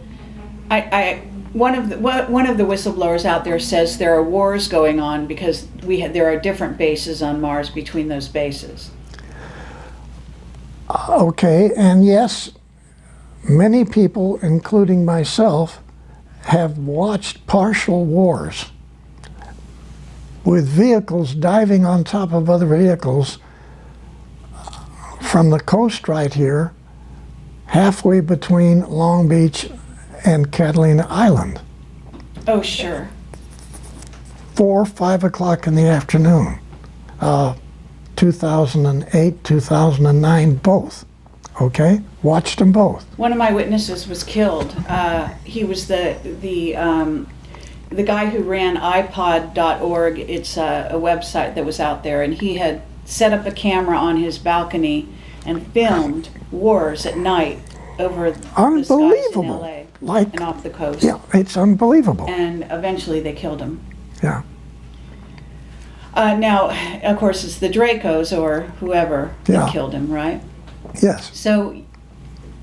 S2: one of the whistleblowers out there says there are wars going on because there are different bases on Mars between those bases.
S1: Okay, and yes, many people, including myself, have watched partial wars with vehicles diving on top of other vehicles from the coast right here, halfway between Long Beach and Catalina Island,
S2: Oh, sure.
S1: 4 or 5 o'clock in the afternoon, 2008, 2009, both, okay? Watched them both.
S2: One of my witnesses was killed. He was the guy who ran iPod.org. It's a website that was out there, and he had set up a camera on his balcony and filmed wars at night over the skies in
S1: Unbelievable.
S2: LA
S1: Like,
S2: and off the coast.
S1: yeah, it's unbelievable.
S2: And eventually they killed him.
S1: Yeah,
S2: Now, of course, it's the Dracos or whoever
S1: Yeah.
S2: that killed him, right?
S1: yes.
S2: So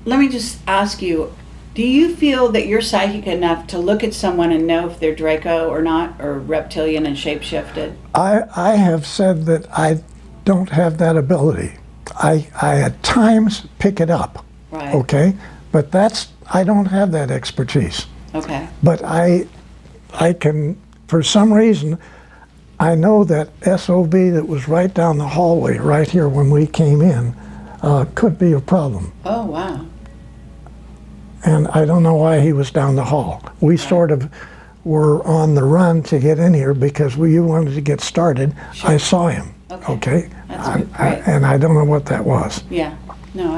S2: let me just ask you, do you feel that you're psychic enough to look at someone and know if they're Draco or not, or reptilian and shapeshifted?
S1: I have said that I don't have that ability. I at times pick it up,
S2: Right.
S1: okay? But I don't have that expertise.
S2: Okay.
S1: But I can, for some reason, I know that SOB that was right down the hallway, right here when we came in, could be a problem.
S2: Oh, wow.
S1: And I don't know why he was down the hall. We sort of were on the run to get in here because you wanted to get started.
S2: Sure.
S1: I saw him,
S2: Okay.
S1: okay?
S2: That's great.
S1: And I don't know what that was.
S2: Yeah. No,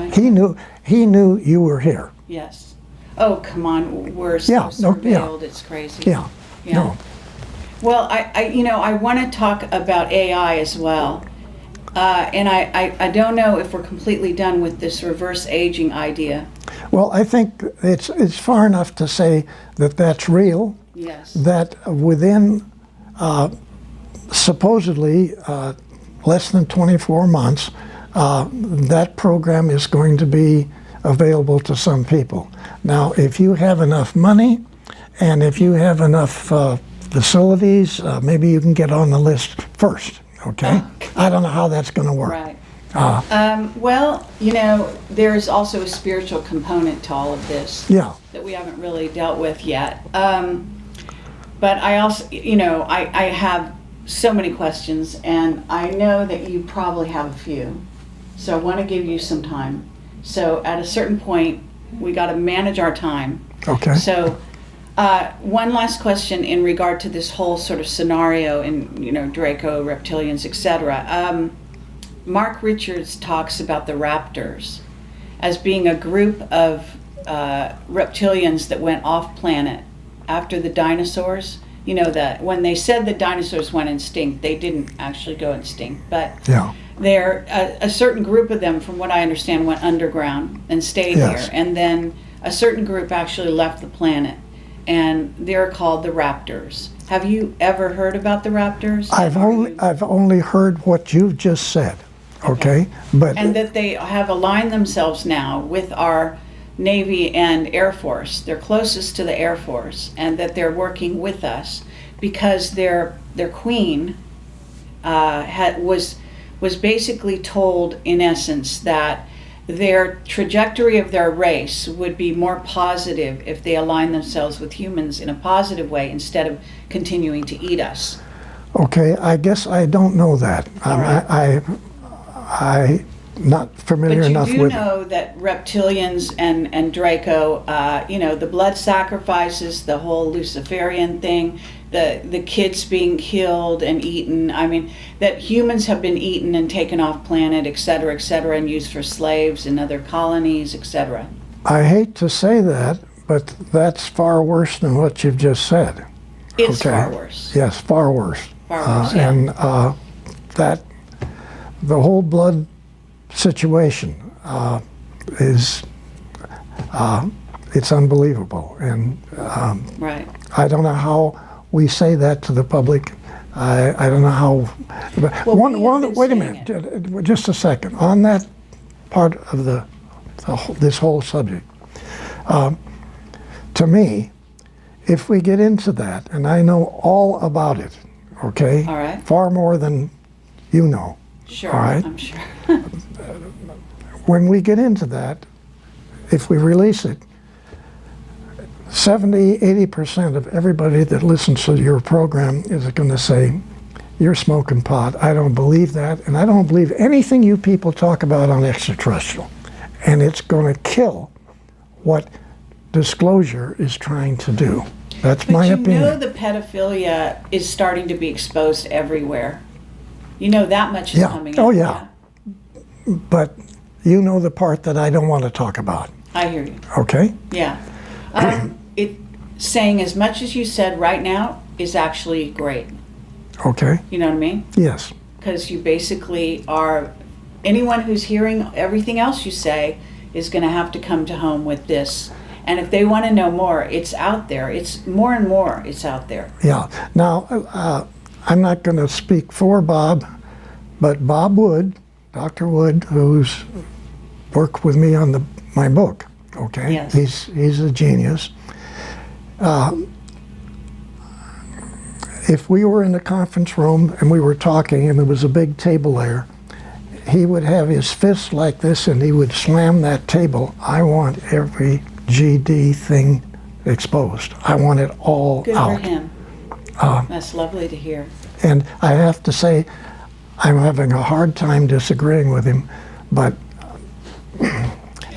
S1: He knew you were here.
S2: yes. Oh, come on. We're so
S1: Yeah, no, yeah.
S2: surveilled. It's crazy.
S1: Yeah.
S2: Yeah.
S1: No.
S2: Well, I want to talk about AI as well. And I don't know if we're completely done with this reverse aging idea.
S1: Well, I think it's far enough to say that that's real,
S2: Yes.
S1: that within supposedly less than 24 months, that program is going to be available to some people. Now, if you have enough money and if you have enough facilities, maybe you can get on the list first, okay? I don't know how that's going to work.
S2: Right. Well, there's also a spiritual component to all of this
S1: Yeah,
S2: that we haven't really dealt with yet. But I also, I have so many questions, and I know that you probably have a few. So I want to give you some time. So at a certain point, we got to manage our time.
S1: okay.
S2: So one last question in regard to this whole sort of scenario in, Draco, reptilians, etc. Mark Richards talks about the raptors as being a group of reptilians that went off planet after the dinosaurs. That when they said that dinosaurs went extinct, they didn't actually go extinct, but
S1: Yeah,
S2: there a certain group of them, from what I understand, went underground and stayed
S1: Yes.
S2: here, and then a certain group actually left the planet, and they're called the raptors. Have you ever heard about the raptors?
S1: I've only heard what you've just said, okay? But
S2: And that they have aligned themselves now with our Navy and Air Force. They're closest to the Air Force, and that they're working with us because their queen was basically told, in essence, that their trajectory of their race would be more positive if they align themselves with humans in a positive way instead of continuing to eat us.
S1: okay, I guess I don't know that.
S2: right.
S1: I not familiar
S2: But you
S1: enough
S2: do
S1: with it.
S2: know that reptilians and Draco, the blood sacrifices, the whole Luciferian thing, the kids being killed and eaten. I mean, that humans have been eaten and taken off planet, et cetera, and used for slaves in other colonies, etc.
S1: I hate to say that, but that's far worse than what you've just said.
S2: It's
S1: Okay.
S2: far worse.
S1: Yes, far worse.
S2: Far worse, yeah.
S1: And that the whole blood situation is it's unbelievable, and
S2: Right.
S1: I don't know how we say that to the public. I don't know how. But
S2: Well, we have been
S1: wait a
S2: saying
S1: minute, just a second. On that part of this whole subject, to me, if we get into that, and I know all about it, okay,
S2: All right.
S1: far more than you know.
S2: Sure.
S1: All right.
S2: I'm sure.
S1: When we get into that, if we release it, 70-80% of everybody that listens to your program is going to say, you're smoking pot. I don't believe that, and I don't believe anything you people talk about on extraterrestrial. And it's going to kill what disclosure is trying to do. That's my
S2: But you know
S1: opinion.
S2: the pedophilia is starting to be exposed everywhere. You know that much is
S1: Yeah.
S2: coming
S1: Oh,
S2: out.
S1: yeah. But you know the part that I don't want to talk about.
S2: I hear you.
S1: Okay?
S2: Yeah. It saying as much as you said right now is actually great.
S1: Okay?
S2: You know what I mean?
S1: Yes.
S2: Because you basically are, anyone who's hearing everything else you say is going to have to come to home with this. And if they want to know more, it's out there. It's more and more, it's out there.
S1: Yeah. Now, I'm not going to speak for Bob, but Bob Wood, Dr. Wood, who's worked with me on my book, okay?
S2: Yes.
S1: He's a genius. If we were in the conference room and we were talking and there was a big table there, he would have his fist like this and he would slam that table. I want every GD thing exposed. I want it all
S2: Good
S1: out.
S2: for him. That's lovely to hear.
S1: And I have to say, I'm having a hard time disagreeing with him, but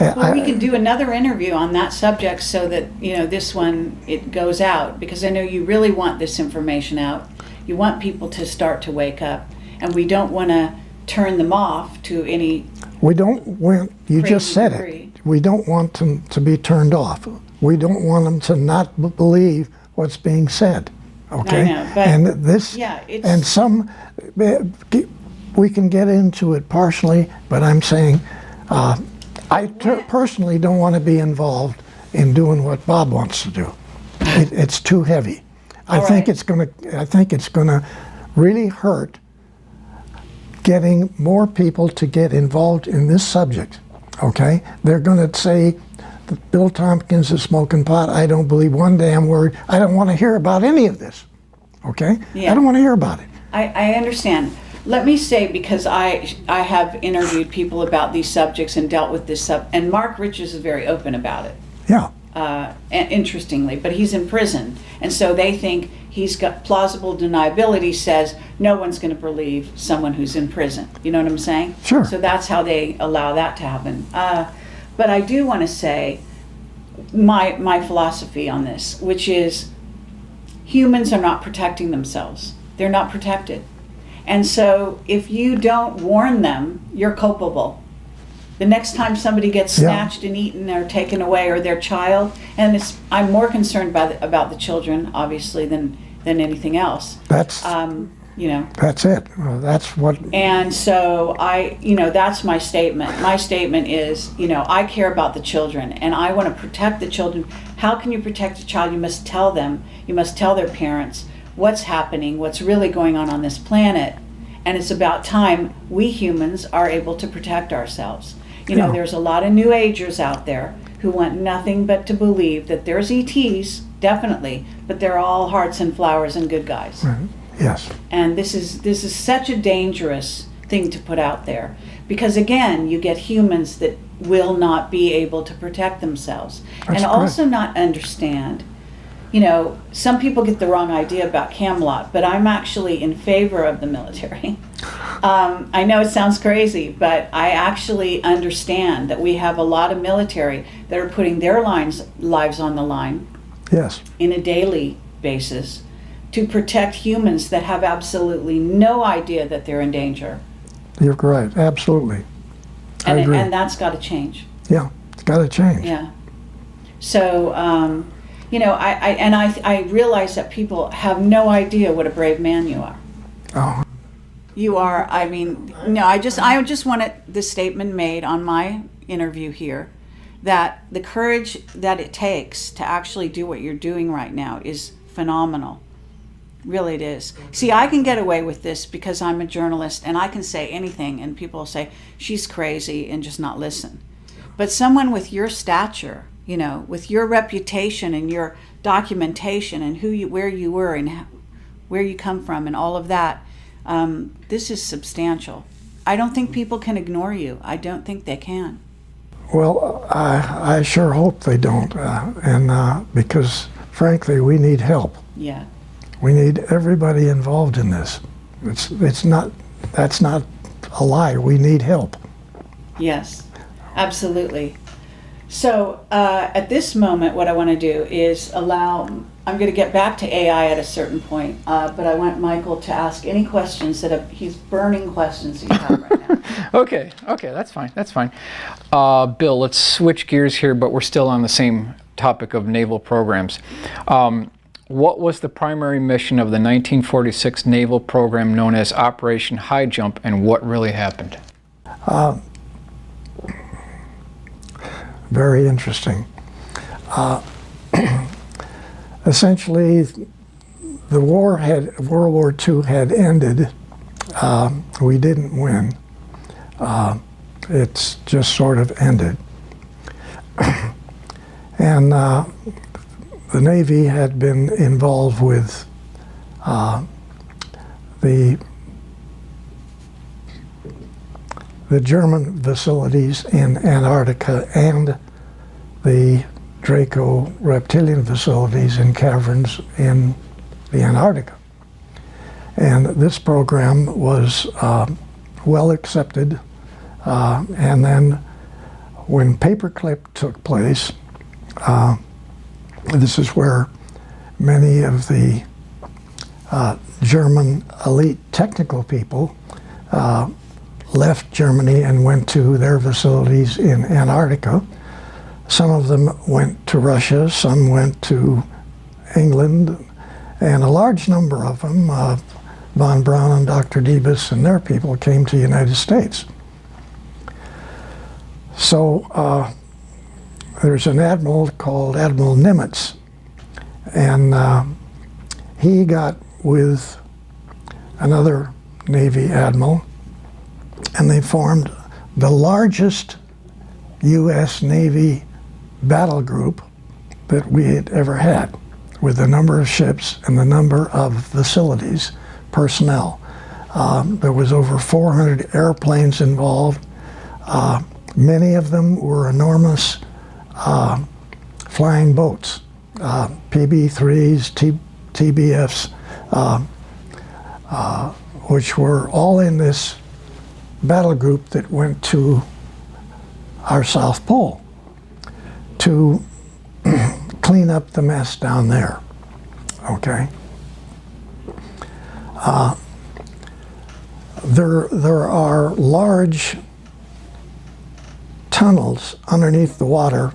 S2: Well, we could do another interview on that subject so that, you know, this one, it goes out, because I know you really want this information out. You want people to start to wake up, and we don't want to turn them off to any.
S1: we don't want, you just said
S2: degree.
S1: it, we don't want them to be turned off. We don't want them to not believe what's being said, okay?
S2: I know, but
S1: and this,
S2: yeah, it's-
S1: and some, we can get into it partially, but I'm saying, personally don't want to be involved in doing what Bob wants to do. It's too heavy. I
S2: All
S1: think
S2: right.
S1: I think it's gonna really hurt getting more people to get involved in this subject. Okay, they're gonna say that Bill Tompkins is smoking pot. I don't believe one damn word. I don't want to hear about any of this. Okay,
S2: Yeah.
S1: I don't want to hear about it.
S2: I understand. Let me say, because I have interviewed people about these subjects and dealt with this and Mark Richards is very open about it.
S1: Yeah,
S2: And interestingly, but he's in prison, and so they think he's got plausible deniability, says no one's going to believe someone who's in prison. You know what I'm saying?
S1: Sure.
S2: So that's how they allow that to happen. But I do want to say my philosophy on this, which is humans are not protecting themselves. They're not protected. And so if you don't warn them, you're culpable. The next time somebody gets
S1: Yeah.
S2: snatched and eaten or taken away, or their child, and I'm more concerned about the children, obviously, than anything else.
S1: that's
S2: You know,
S1: that's it. That's what.
S2: and so that's my statement. My statement is, I care about the children and I want to protect the children. How can you protect a child? You must tell them, you must tell their parents what's happening, what's really going on this planet. And it's about time we humans are able to protect ourselves.
S1: Yeah.
S2: There's a lot of New Agers out there who want nothing but to believe that there's ETs, definitely, but they're all hearts and flowers and good guys.
S1: Yes.
S2: And this is such a dangerous thing to put out there, because again, you get humans that will not be able to protect themselves.
S1: That's
S2: And also not understand. Some people get the wrong idea about Camelot, but I'm actually in favor of the military. I know it sounds crazy, but I actually understand that we have a lot of military that are putting their lives on the line
S1: Yes.
S2: in a daily basis to protect humans that have absolutely no idea that they're in danger.
S1: You're right. Absolutely. I agree.
S2: And that's got to change.
S1: Yeah. It's got to change.
S2: Yeah. So, I realize that people have no idea what a brave man you are.
S1: Oh.
S2: You are, I just wanted this statement made on my interview here, that the courage that it takes to actually do what you're doing right now is phenomenal. Really it is. See, I can get away with this because I'm a journalist and I can say anything and people will say, she's crazy, and just not listen. But someone with your stature, with your reputation and your documentation and where you were and where you come from and all of that, this is substantial. I don't think people can ignore you. I don't think they can.
S1: Well, I sure hope they don't, because frankly, we need help.
S2: Yeah.
S1: We need everybody involved in this. That's not a lie. We need help.
S2: Yes, absolutely. So at this moment, what I want to do is allow I'm going to get back to AI at a certain point, but I want Michael to ask any questions he's burning questions that you have right now.
S3: Okay, that's fine. Bill, let's switch gears here, but we're still on the same topic of naval programs. What was the primary mission of the 1946 naval program known as Operation High Jump, and what really happened?
S1: Very interesting. Essentially, the World War II had ended. We didn't win. It's just sort of ended. And the Navy had been involved with the German facilities in Antarctica and the Draco reptilian facilities in caverns in the Antarctica. And this program was well accepted. And then when Paperclip took place, this is where many of the German elite technical people left Germany and went to their facilities in Antarctica. Some of them went to Russia, some went to England, and a large number of them, von Braun and Dr. Debus and their people, came to the United States. So there's an admiral called Admiral Nimitz, and he got with another Navy admiral, and they formed the largest U.S. Navy battle group that we had ever had, with the number of ships and the number of facilities, personnel. There was over 400 airplanes involved. Many of them were enormous flying boats, PB-3s, TBFs, which were all in this battle group that went to our South Pole to clean up the mess down there, okay? There are large tunnels underneath the water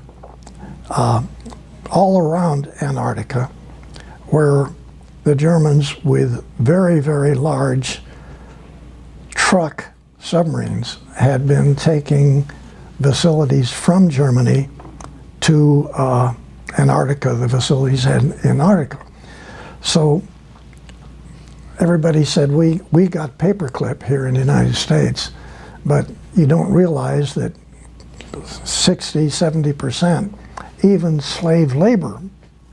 S1: all around Antarctica where the Germans, with very, very large truck submarines, had been taking facilities from Germany to Antarctica, the facilities in Antarctica. So everybody said, we got Paperclip here in the United States, but you don't realize that 60–70%, even slave labor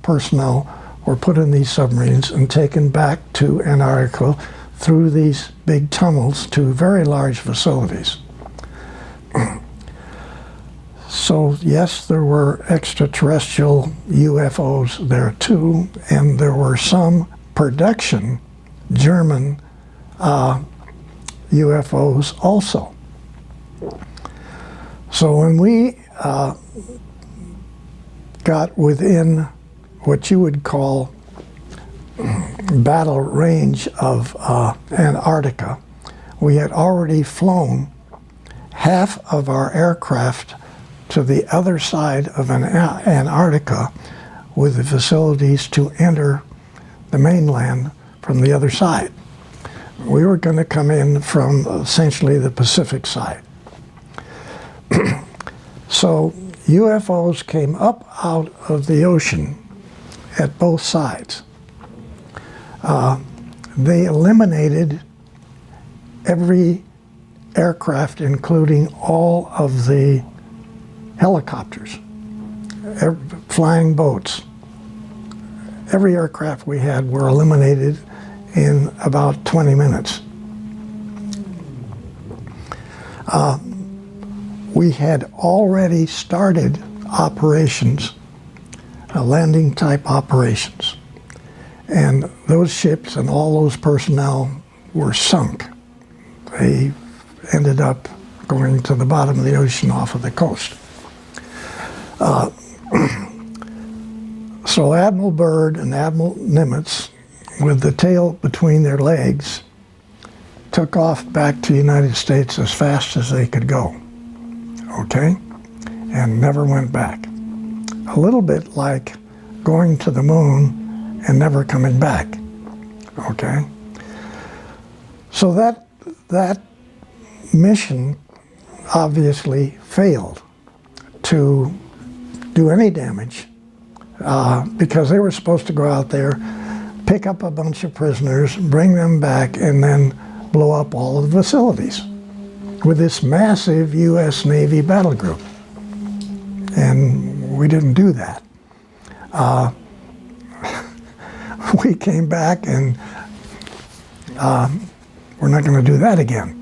S1: personnel, were put in these submarines and taken back to Antarctica through these big tunnels to very large facilities. So yes, there were extraterrestrial UFOs there too, and there were some production German UFOs also. So when we got within what you would call battle range of Antarctica, we had already flown half of our aircraft to the other side of Antarctica with the facilities to enter the mainland from the other side. We were going to come in from essentially the Pacific side. So UFOs came up out of the ocean at both sides. They eliminated every aircraft, including all of the helicopters, flying boats. Every aircraft we had were eliminated in about 20 minutes. We had already started operations, landing type operations. And those ships and all those personnel were sunk. They ended up going to the bottom of the ocean off of the coast. So Admiral Byrd and Admiral Nimitz, with the tail between their legs, took off back to the United States as fast as they could go, okay? And never went back. A little bit like going to the moon and never coming back, okay? So that mission obviously failed to do any damage because they were supposed to go out there, pick up a bunch of prisoners, bring them back, and then blow up all of the facilities with this massive U.S. Navy battle group. And we didn't do that. We came back and we're not going to do that again.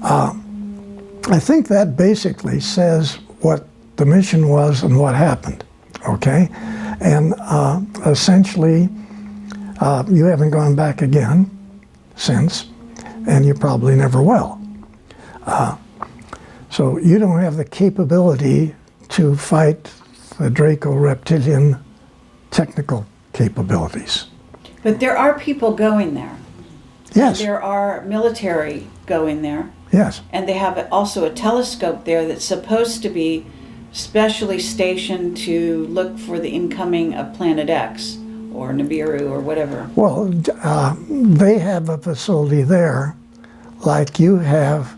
S1: I think that basically says what the mission was and what happened, okay? And essentially, you haven't gone back again since, and you probably never will. So you don't have the capability to fight the Draco reptilian technical capabilities.
S2: But there are people going there.
S1: Yes.
S2: There are military going there.
S1: Yes.
S2: And they have also a telescope there that's supposed to be specially stationed to look for the incoming of Planet X or Nibiru or whatever.
S1: Well, they have a facility there like you have,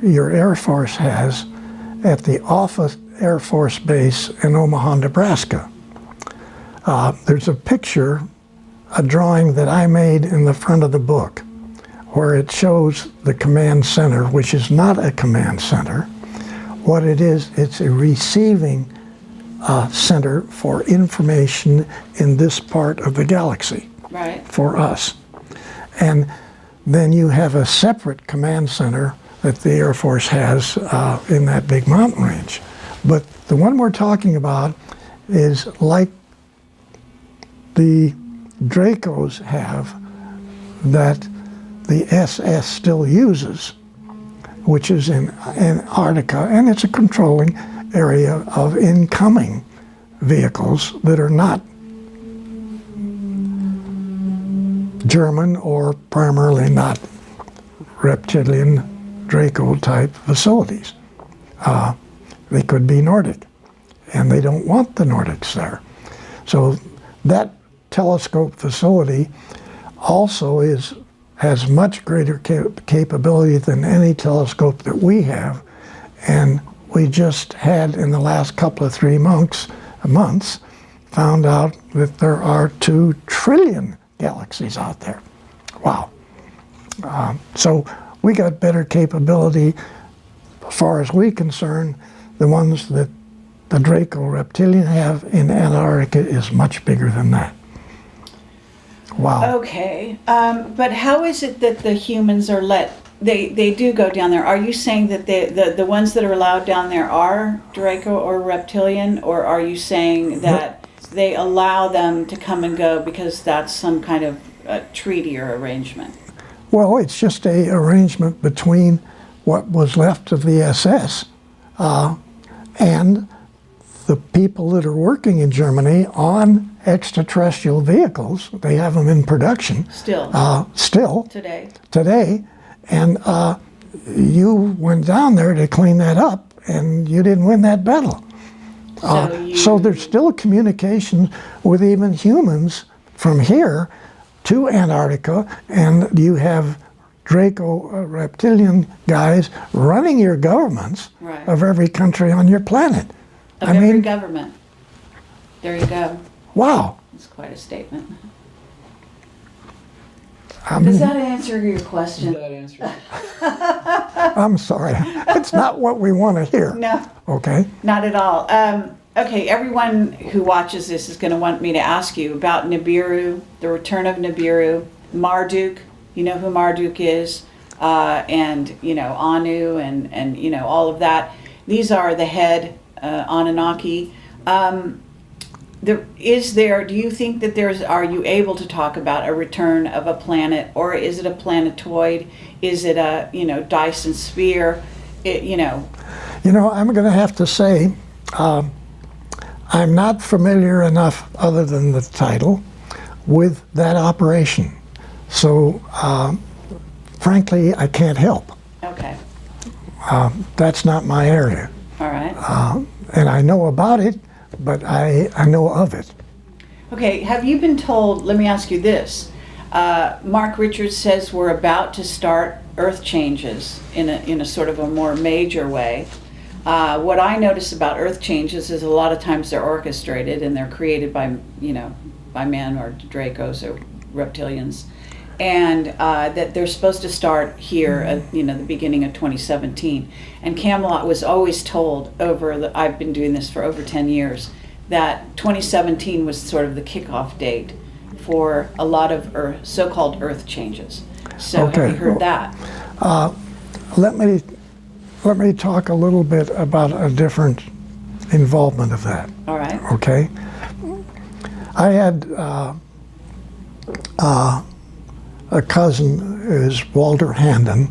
S1: your Air Force has at the Offutt Air Force Base in Omaha, Nebraska. There's a picture, a drawing that I made in the front of the book where it shows the command center, which is not a command center. What it is, it's a receiving center for information in this part of the galaxy.
S2: Right.
S1: For us. And then you have a separate command center that the Air Force has in that big mountain range. But the one we're talking about is like the Dracos have that the SS still uses, which is in Antarctica, and it's a controlling area of incoming vehicles that are not German or primarily not reptilian Draco type facilities. They could be Nordic, and they don't want the Nordics there. So that telescope facility also has much greater capability than any telescope that we have, and we just had in the last couple of 3 months found out that there are 2 trillion galaxies out there. Wow. So we got better capability as far as we're concerned. The ones that the Draco reptilian have in Antarctica is much bigger than that. Wow.
S2: Okay, but how is it that the humans are they do go down there? Are you saying that the ones that are allowed down there are Draco or reptilian, or are you saying that they allow them to come and go because that's some kind of treaty or arrangement?
S1: Well, it's just a arrangement between what was left of the SS and the people that are working in Germany on extraterrestrial vehicles. They have them in production. Still. Today. And you went down there to clean that up, and you didn't win that battle. So there's still communication with even humans from here to Antarctica, and you have Draco reptilian guys running your governments of every country on your planet.
S2: Every government. There you go.
S1: Wow.
S2: That's quite a statement.
S1: Does
S2: that answer your question?
S3: That answer.
S1: I'm sorry. It's not what we want to hear.
S2: No.
S1: Okay.
S2: Not at all. Okay, everyone who watches this is going to want me to ask you about Nibiru, the return of Nibiru, Marduk. You know who Marduk is, and Anu, and all of that. These are the head Anunnaki. Do you think that are you able to talk about a return of a planet, or is it a planetoid? Is it a Dyson sphere? I'm
S1: going to have to say, I'm not familiar enough, other than the title, with that operation. So, frankly, I can't help.
S2: Okay.
S1: That's not my area.
S2: All right.
S1: And I know about it, but I know of it.
S2: Okay, have you been told, let me ask you this. Mark Richards says we're about to start earth changes in a sort of a more major way. What I notice about earth changes is a lot of times they're orchestrated and they're created by, by men or Dracos or reptilians. And that they're supposed to start here at, the beginning of 2017. And Camelot was always told I've been doing this for over 10 years, that 2017 was sort of the kickoff date for a lot of so-called earth changes. So
S1: Okay.
S2: have you heard that?
S1: Let me talk a little bit about a different involvement of that.
S2: All right.
S1: Okay. I had a cousin is Walter Handon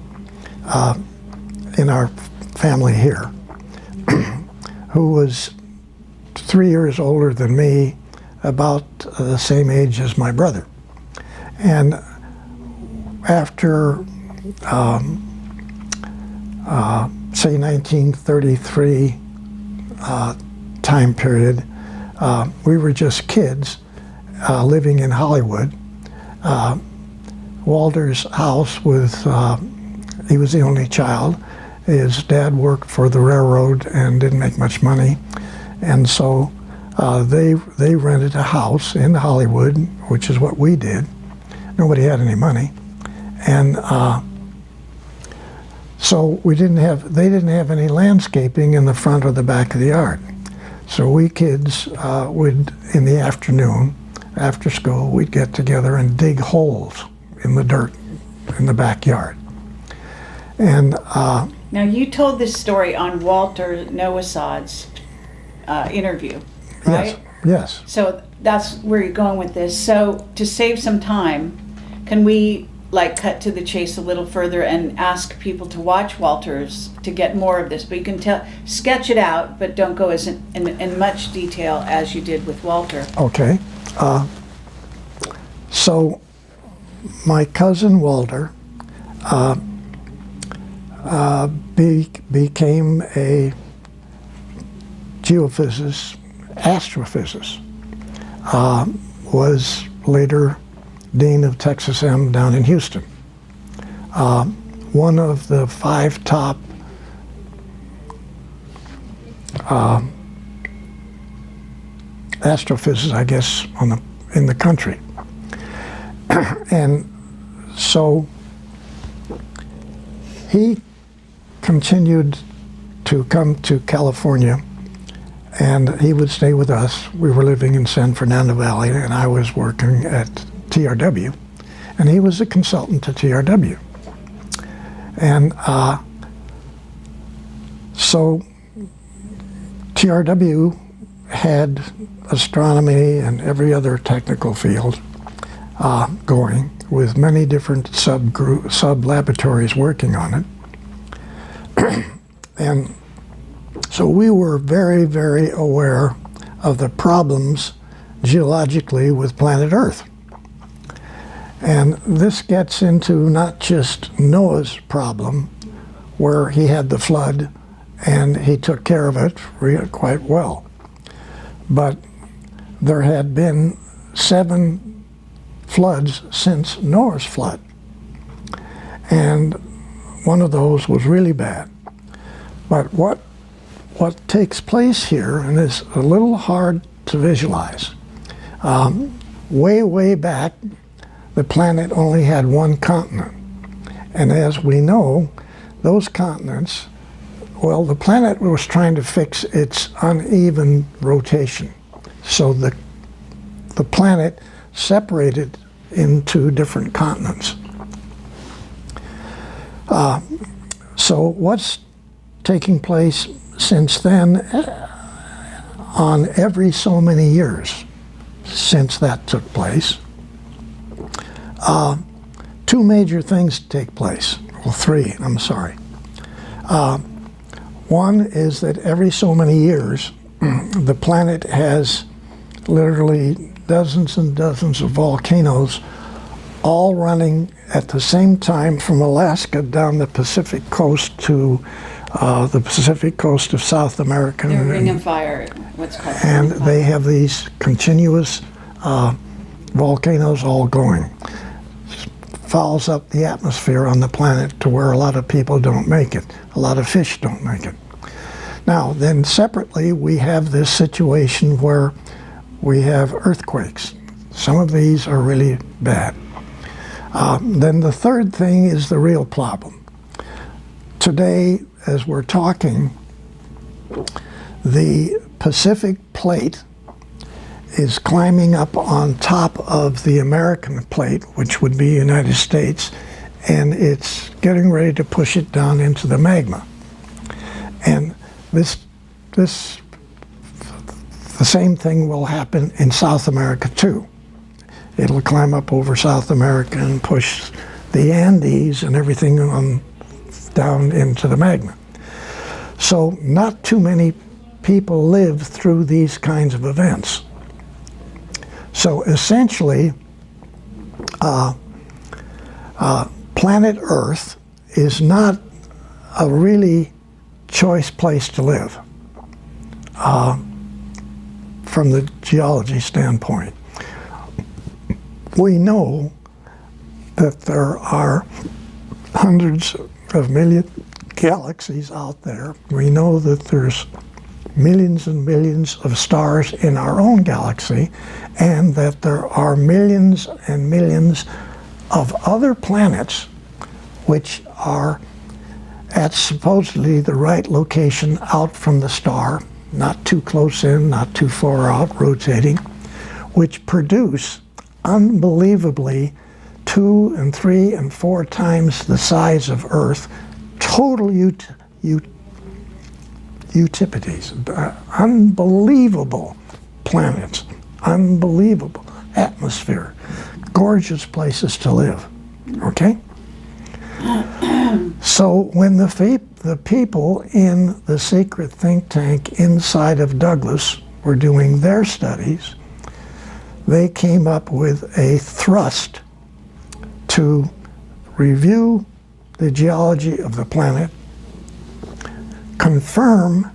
S1: in our family here, who was 3 years older than me, about the same age as my brother. And after, say, 1933 time period, we were just kids living in Hollywood. Walter's house was, he was the only child. His dad worked for the railroad and didn't make much money. And so they rented a house in Hollywood, which is what we did. Nobody had any money. And so they didn't have any landscaping in the front or the back of the yard. So we kids would, in the afternoon, after school, we'd get together and dig holes in the dirt in the backyard. And
S2: Now you told this story on Walter Noasad's interview, right?
S1: Yes.
S2: So that's where you're going with this. So to save some time, can we cut to the chase a little further and ask people to watch Walter's to get more of this? But you can sketch it out, but don't go as in much detail as you did with Walter.
S1: Okay. So my cousin Walter became a geophysicist, astrophysicist, was later dean of Texas M down in Houston. One of the 5 top astrophysicists, I guess, in the country. And so he continued to come to California, and he would stay with us. We were living in San Fernando Valley, and I was working at TRW, and he was a consultant to TRW. And so TRW had astronomy and every other technical field going, with many different sub-laboratories working on it. And so we were very, very aware of the problems geologically with planet Earth. And this gets into not just Noah's problem, where he had the flood and he took care of it quite well, but there had been 7 floods since Noah's flood. And one of those was really bad. But what takes place here, and is a little hard to visualize, way back, the planet only had one continent. And as we know, those continents, well, the planet was trying to fix its uneven rotation. So the planet separated into different continents. So what's taking place since then, on every so many years since that took place, 2 major things take place. Well, 3, I'm sorry. One is that every so many years, the planet has literally dozens and dozens of volcanoes all running at the same time from Alaska down the Pacific coast to the Pacific coast of South America.
S2: The Ring of Fire, what's called.
S1: And they have these continuous volcanoes all going. Fouls up the atmosphere on the planet to where a lot of people don't make it. A lot of fish don't make it. Now, then separately, we have this situation where we have earthquakes. Some of these are really bad. Then the third thing is the real problem. Today, as we're talking, the Pacific plate is climbing up on top of the American plate, which would be United States, and it's getting ready to push it down into the magma. And the same thing will happen in South America too. It'll climb up over South America and push the Andes and everything on down into the magma. So not too many people live through these kinds of events. So essentially, planet Earth is not a really choice place to live from the geology standpoint. We know that there are hundreds of million galaxies out there. We know that there's millions and millions of stars in our own galaxy, and that there are millions and millions of other planets which are at supposedly the right location out from the star, not too close in, not too far out, rotating, which produce unbelievably 2 and 3 and 4 times the size of Earth, total Eutippides, unbelievable planets, unbelievable atmosphere, gorgeous places to live, okay? So when the people in the secret think tank inside of Douglas were doing their studies, they came up with a thrust to review the geology of the planet, confirm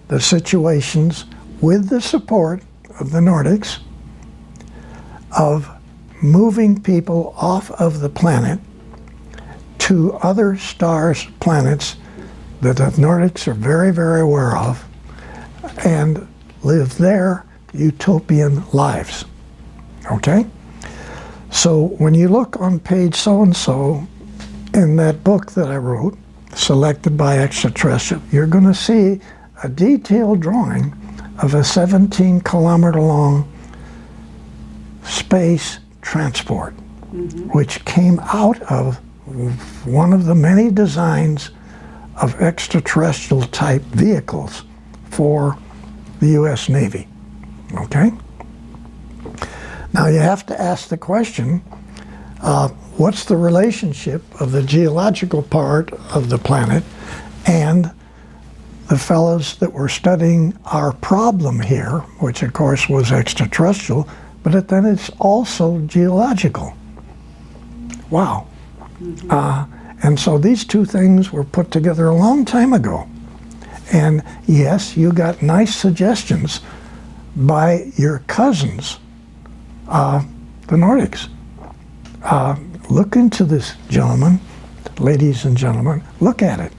S1: the situations with the support of the Nordics of moving people off of the planet to other stars, planets that the Nordics are very, very aware of, and live their utopian lives. Okay? So when you look on page so-and-so in that book that I wrote, Selected by Extraterrestrial, you're going to see a detailed drawing of a 17-kilometer long space transport, which came out of one of the many designs of extraterrestrial type vehicles for the U.S. Navy. Okay? Now you have to ask the question, what's the relationship of the geological part of the planet and the fellows that were studying our problem here, which of course was extraterrestrial, but then it's also geological. Wow. And so these two things were put together a long time ago. And yes, you got nice suggestions by your cousins, the Nordics. Look into this, gentlemen, ladies and gentlemen, look at it.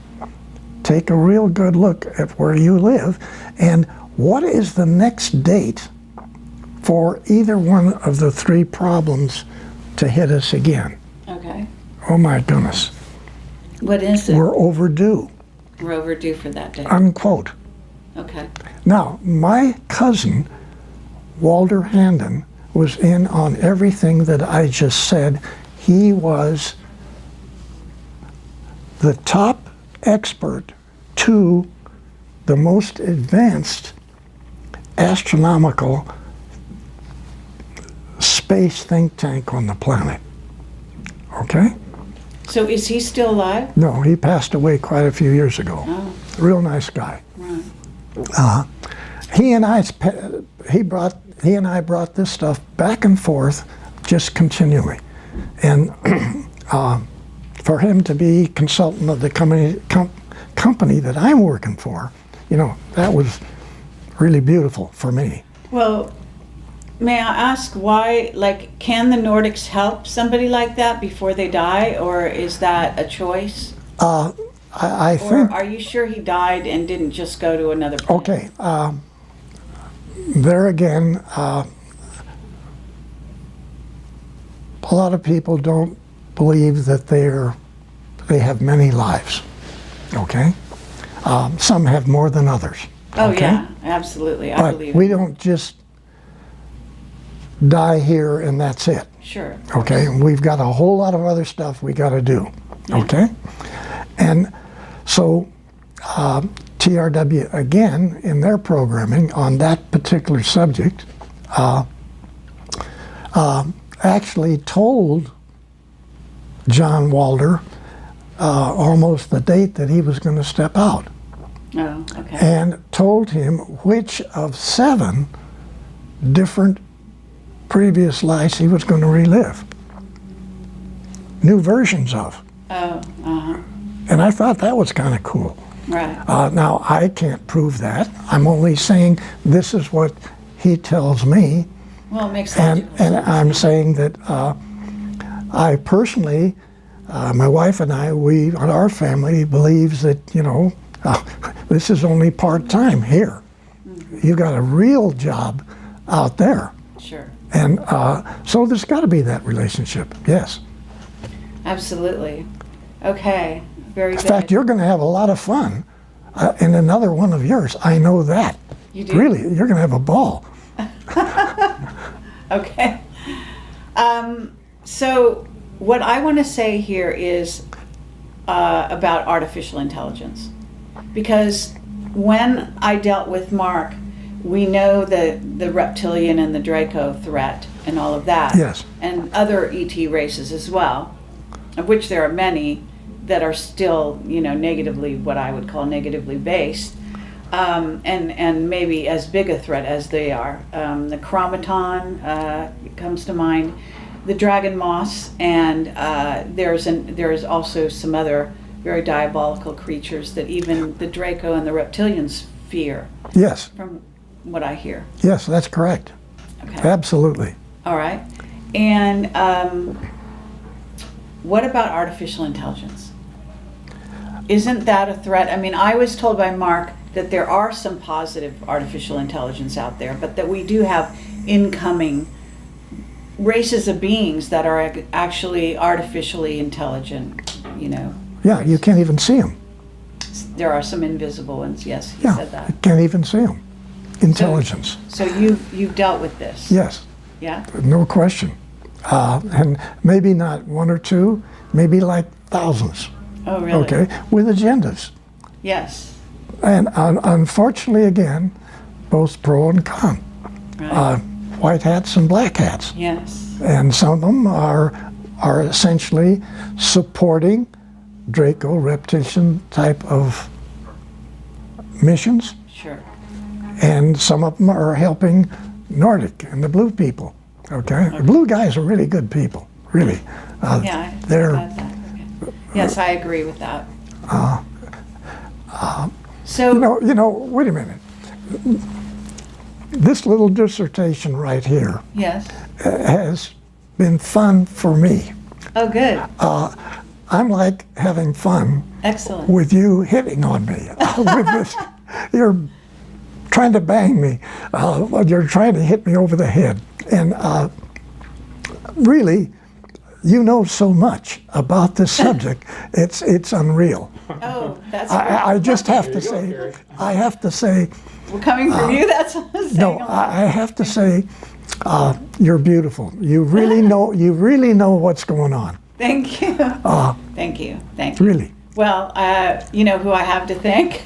S1: Take a real good look at where you live, and what is the next date for either one of the 3 problems to hit us again?
S2: Okay.
S1: Oh my goodness.
S2: What is it?
S1: We're overdue.
S2: We're overdue for that day.
S1: Unquote.
S2: Okay.
S1: Now, my cousin, Walter Handon, was in on everything that I just said. He was the top expert to the most advanced astronomical space think tank on the planet. Okay?
S2: So is he still alive?
S1: No, he passed away quite a few years ago.
S2: Oh,
S1: Real nice guy.
S2: right.
S1: he and I brought this stuff back and forth just continually, and for him to be consultant of the company that I'm working for, that was really beautiful for me.
S2: Well, may I ask why, can the Nordics help somebody like that before they die, or is that a choice?
S1: I
S2: Or
S1: think.
S2: are you sure he died and didn't just go to another planet?
S1: Okay. There again, a lot of people don't believe that they have many lives. Okay. Some have more than others.
S2: Oh,
S1: okay?
S2: yeah, absolutely. I
S1: But
S2: believe
S1: we
S2: it.
S1: don't just die here and that's it.
S2: Sure.
S1: Okay, and we've got a whole lot of other stuff we got to do. Okay, and so TRW again in their programming on that particular subject actually told John Walder almost the date that he was going to step out,
S2: Oh, okay.
S1: and told him which of 7 different previous lives he was going to relive. New versions of.
S2: Oh, uh-huh.
S1: And I thought that was kind of cool.
S2: Right.
S1: Now, I can't prove that. I'm only saying this is what he tells me.
S2: Well, it makes
S1: And,
S2: logical
S1: and
S2: sense.
S1: I'm saying that I personally, my wife and I, our family believes that, this is only part-time here. You've got a real job out there.
S2: Sure.
S1: And so there's got to be that relationship, yes.
S2: Absolutely. Okay. Very good.
S1: In fact, you're going to have a lot of fun in another one of yours. I know that.
S2: You do?
S1: Really, you're going to have a ball.
S2: Okay. So what I want to say here is about artificial intelligence. Because when I dealt with Mark, we know the reptilian and the Draco threat and all of that.
S1: Yes.
S2: And other ET races as well, of which there are many that are still, negatively, what I would call negatively based. And maybe as big a threat as they are. The chromaton comes to mind, the dragon moss, and there's also some other very diabolical creatures that even the Draco and the reptilians fear,
S1: Yes,
S2: from what I hear.
S1: yes, that's correct.
S2: Okay.
S1: Absolutely.
S2: All right. And what about artificial intelligence? Isn't that a threat? I mean, I was told by Mark that there are some positive artificial intelligence out there, but that we do have incoming races of beings that are actually artificially intelligent,
S1: Yeah, you can't even see them.
S2: There are some invisible ones, yes, he
S1: Yeah,
S2: said that.
S1: you can't even see them. Intelligence.
S2: So you've dealt with this?
S1: Yes,
S2: Yeah?
S1: no question. And maybe not 1 or 2, maybe like thousands.
S2: Oh, really?
S1: Okay, with agendas.
S2: Yes.
S1: And unfortunately, again, both pro and con.
S2: Right.
S1: White hats and black hats.
S2: Yes.
S1: And some of them are essentially supporting Draco reptilian type of missions,
S2: Sure.
S1: and some of them are helping Nordic and the blue people. Okay, the blue guys are really good people, really.
S2: Yeah,
S1: they're
S2: I that. Okay. Yes, I agree with that. So,
S1: wait a minute. This little dissertation right here
S2: yes.
S1: has been fun for me.
S2: Oh, good.
S1: I'm like having fun
S2: Excellent.
S1: with you hitting on me. With this, you're trying to bang me. You're trying to hit me over the head. And really, you know so much about this subject. It's unreal.
S2: Oh, that's
S1: I just have to say, I have to say,
S2: well, coming from you, that's what I'm saying.
S1: no, I have to say, you're beautiful. You really know what's going on.
S2: Thank you. Thank you. Thank you.
S1: Really.
S2: Well, you know who I have to thank.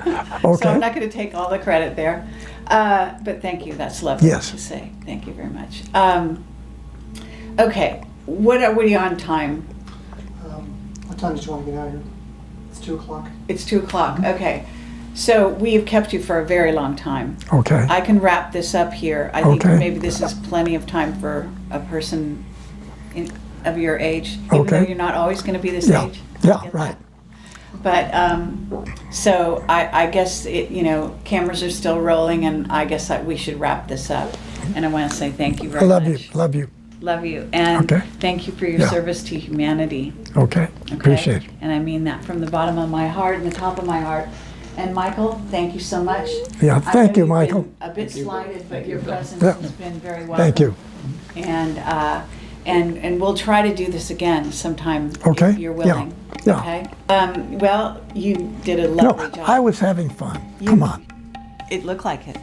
S2: So
S1: Okay.
S2: I'm not going to take all the credit there. But thank you. That's lovely
S1: Yes.
S2: to say. Thank you very much. Okay. What are we on time?
S4: What time did you want to get out of here? It's 2 o'clock.
S2: It's 2 o'clock. Okay. So we have kept you for a very long time.
S1: Okay.
S2: I can wrap this up here. I think
S1: Okay.
S2: maybe this is plenty of time for a person of your age, even
S1: Okay.
S2: though you're not always going to be this
S1: Yeah.
S2: age.
S1: Yeah,
S2: I get
S1: right.
S2: that. But so I guess cameras are still rolling, and I guess we should wrap this up. And I want to say thank you
S1: I
S2: very
S1: love
S2: much.
S1: you. Love you.
S2: Love you, and
S1: Okay.
S2: thank you for your
S1: Yeah.
S2: service to humanity.
S1: Okay.
S2: Okay?
S1: Appreciate it.
S2: And I mean that from the bottom of my heart and the top of my heart. And Michael, thank you so much.
S1: Yeah,
S2: I
S1: thank
S2: know
S1: you,
S2: you've been
S1: Michael.
S2: a bit slighted, but your presence
S1: Yeah.
S2: has been very welcome.
S1: Thank you.
S2: And we'll try to do this again sometime
S1: Okay.
S2: if you're
S1: Yeah.
S2: willing.
S1: Yeah.
S2: Okay. Well, you did a
S1: No,
S2: lovely job.
S1: I was having fun. Come on.
S2: It looked like it.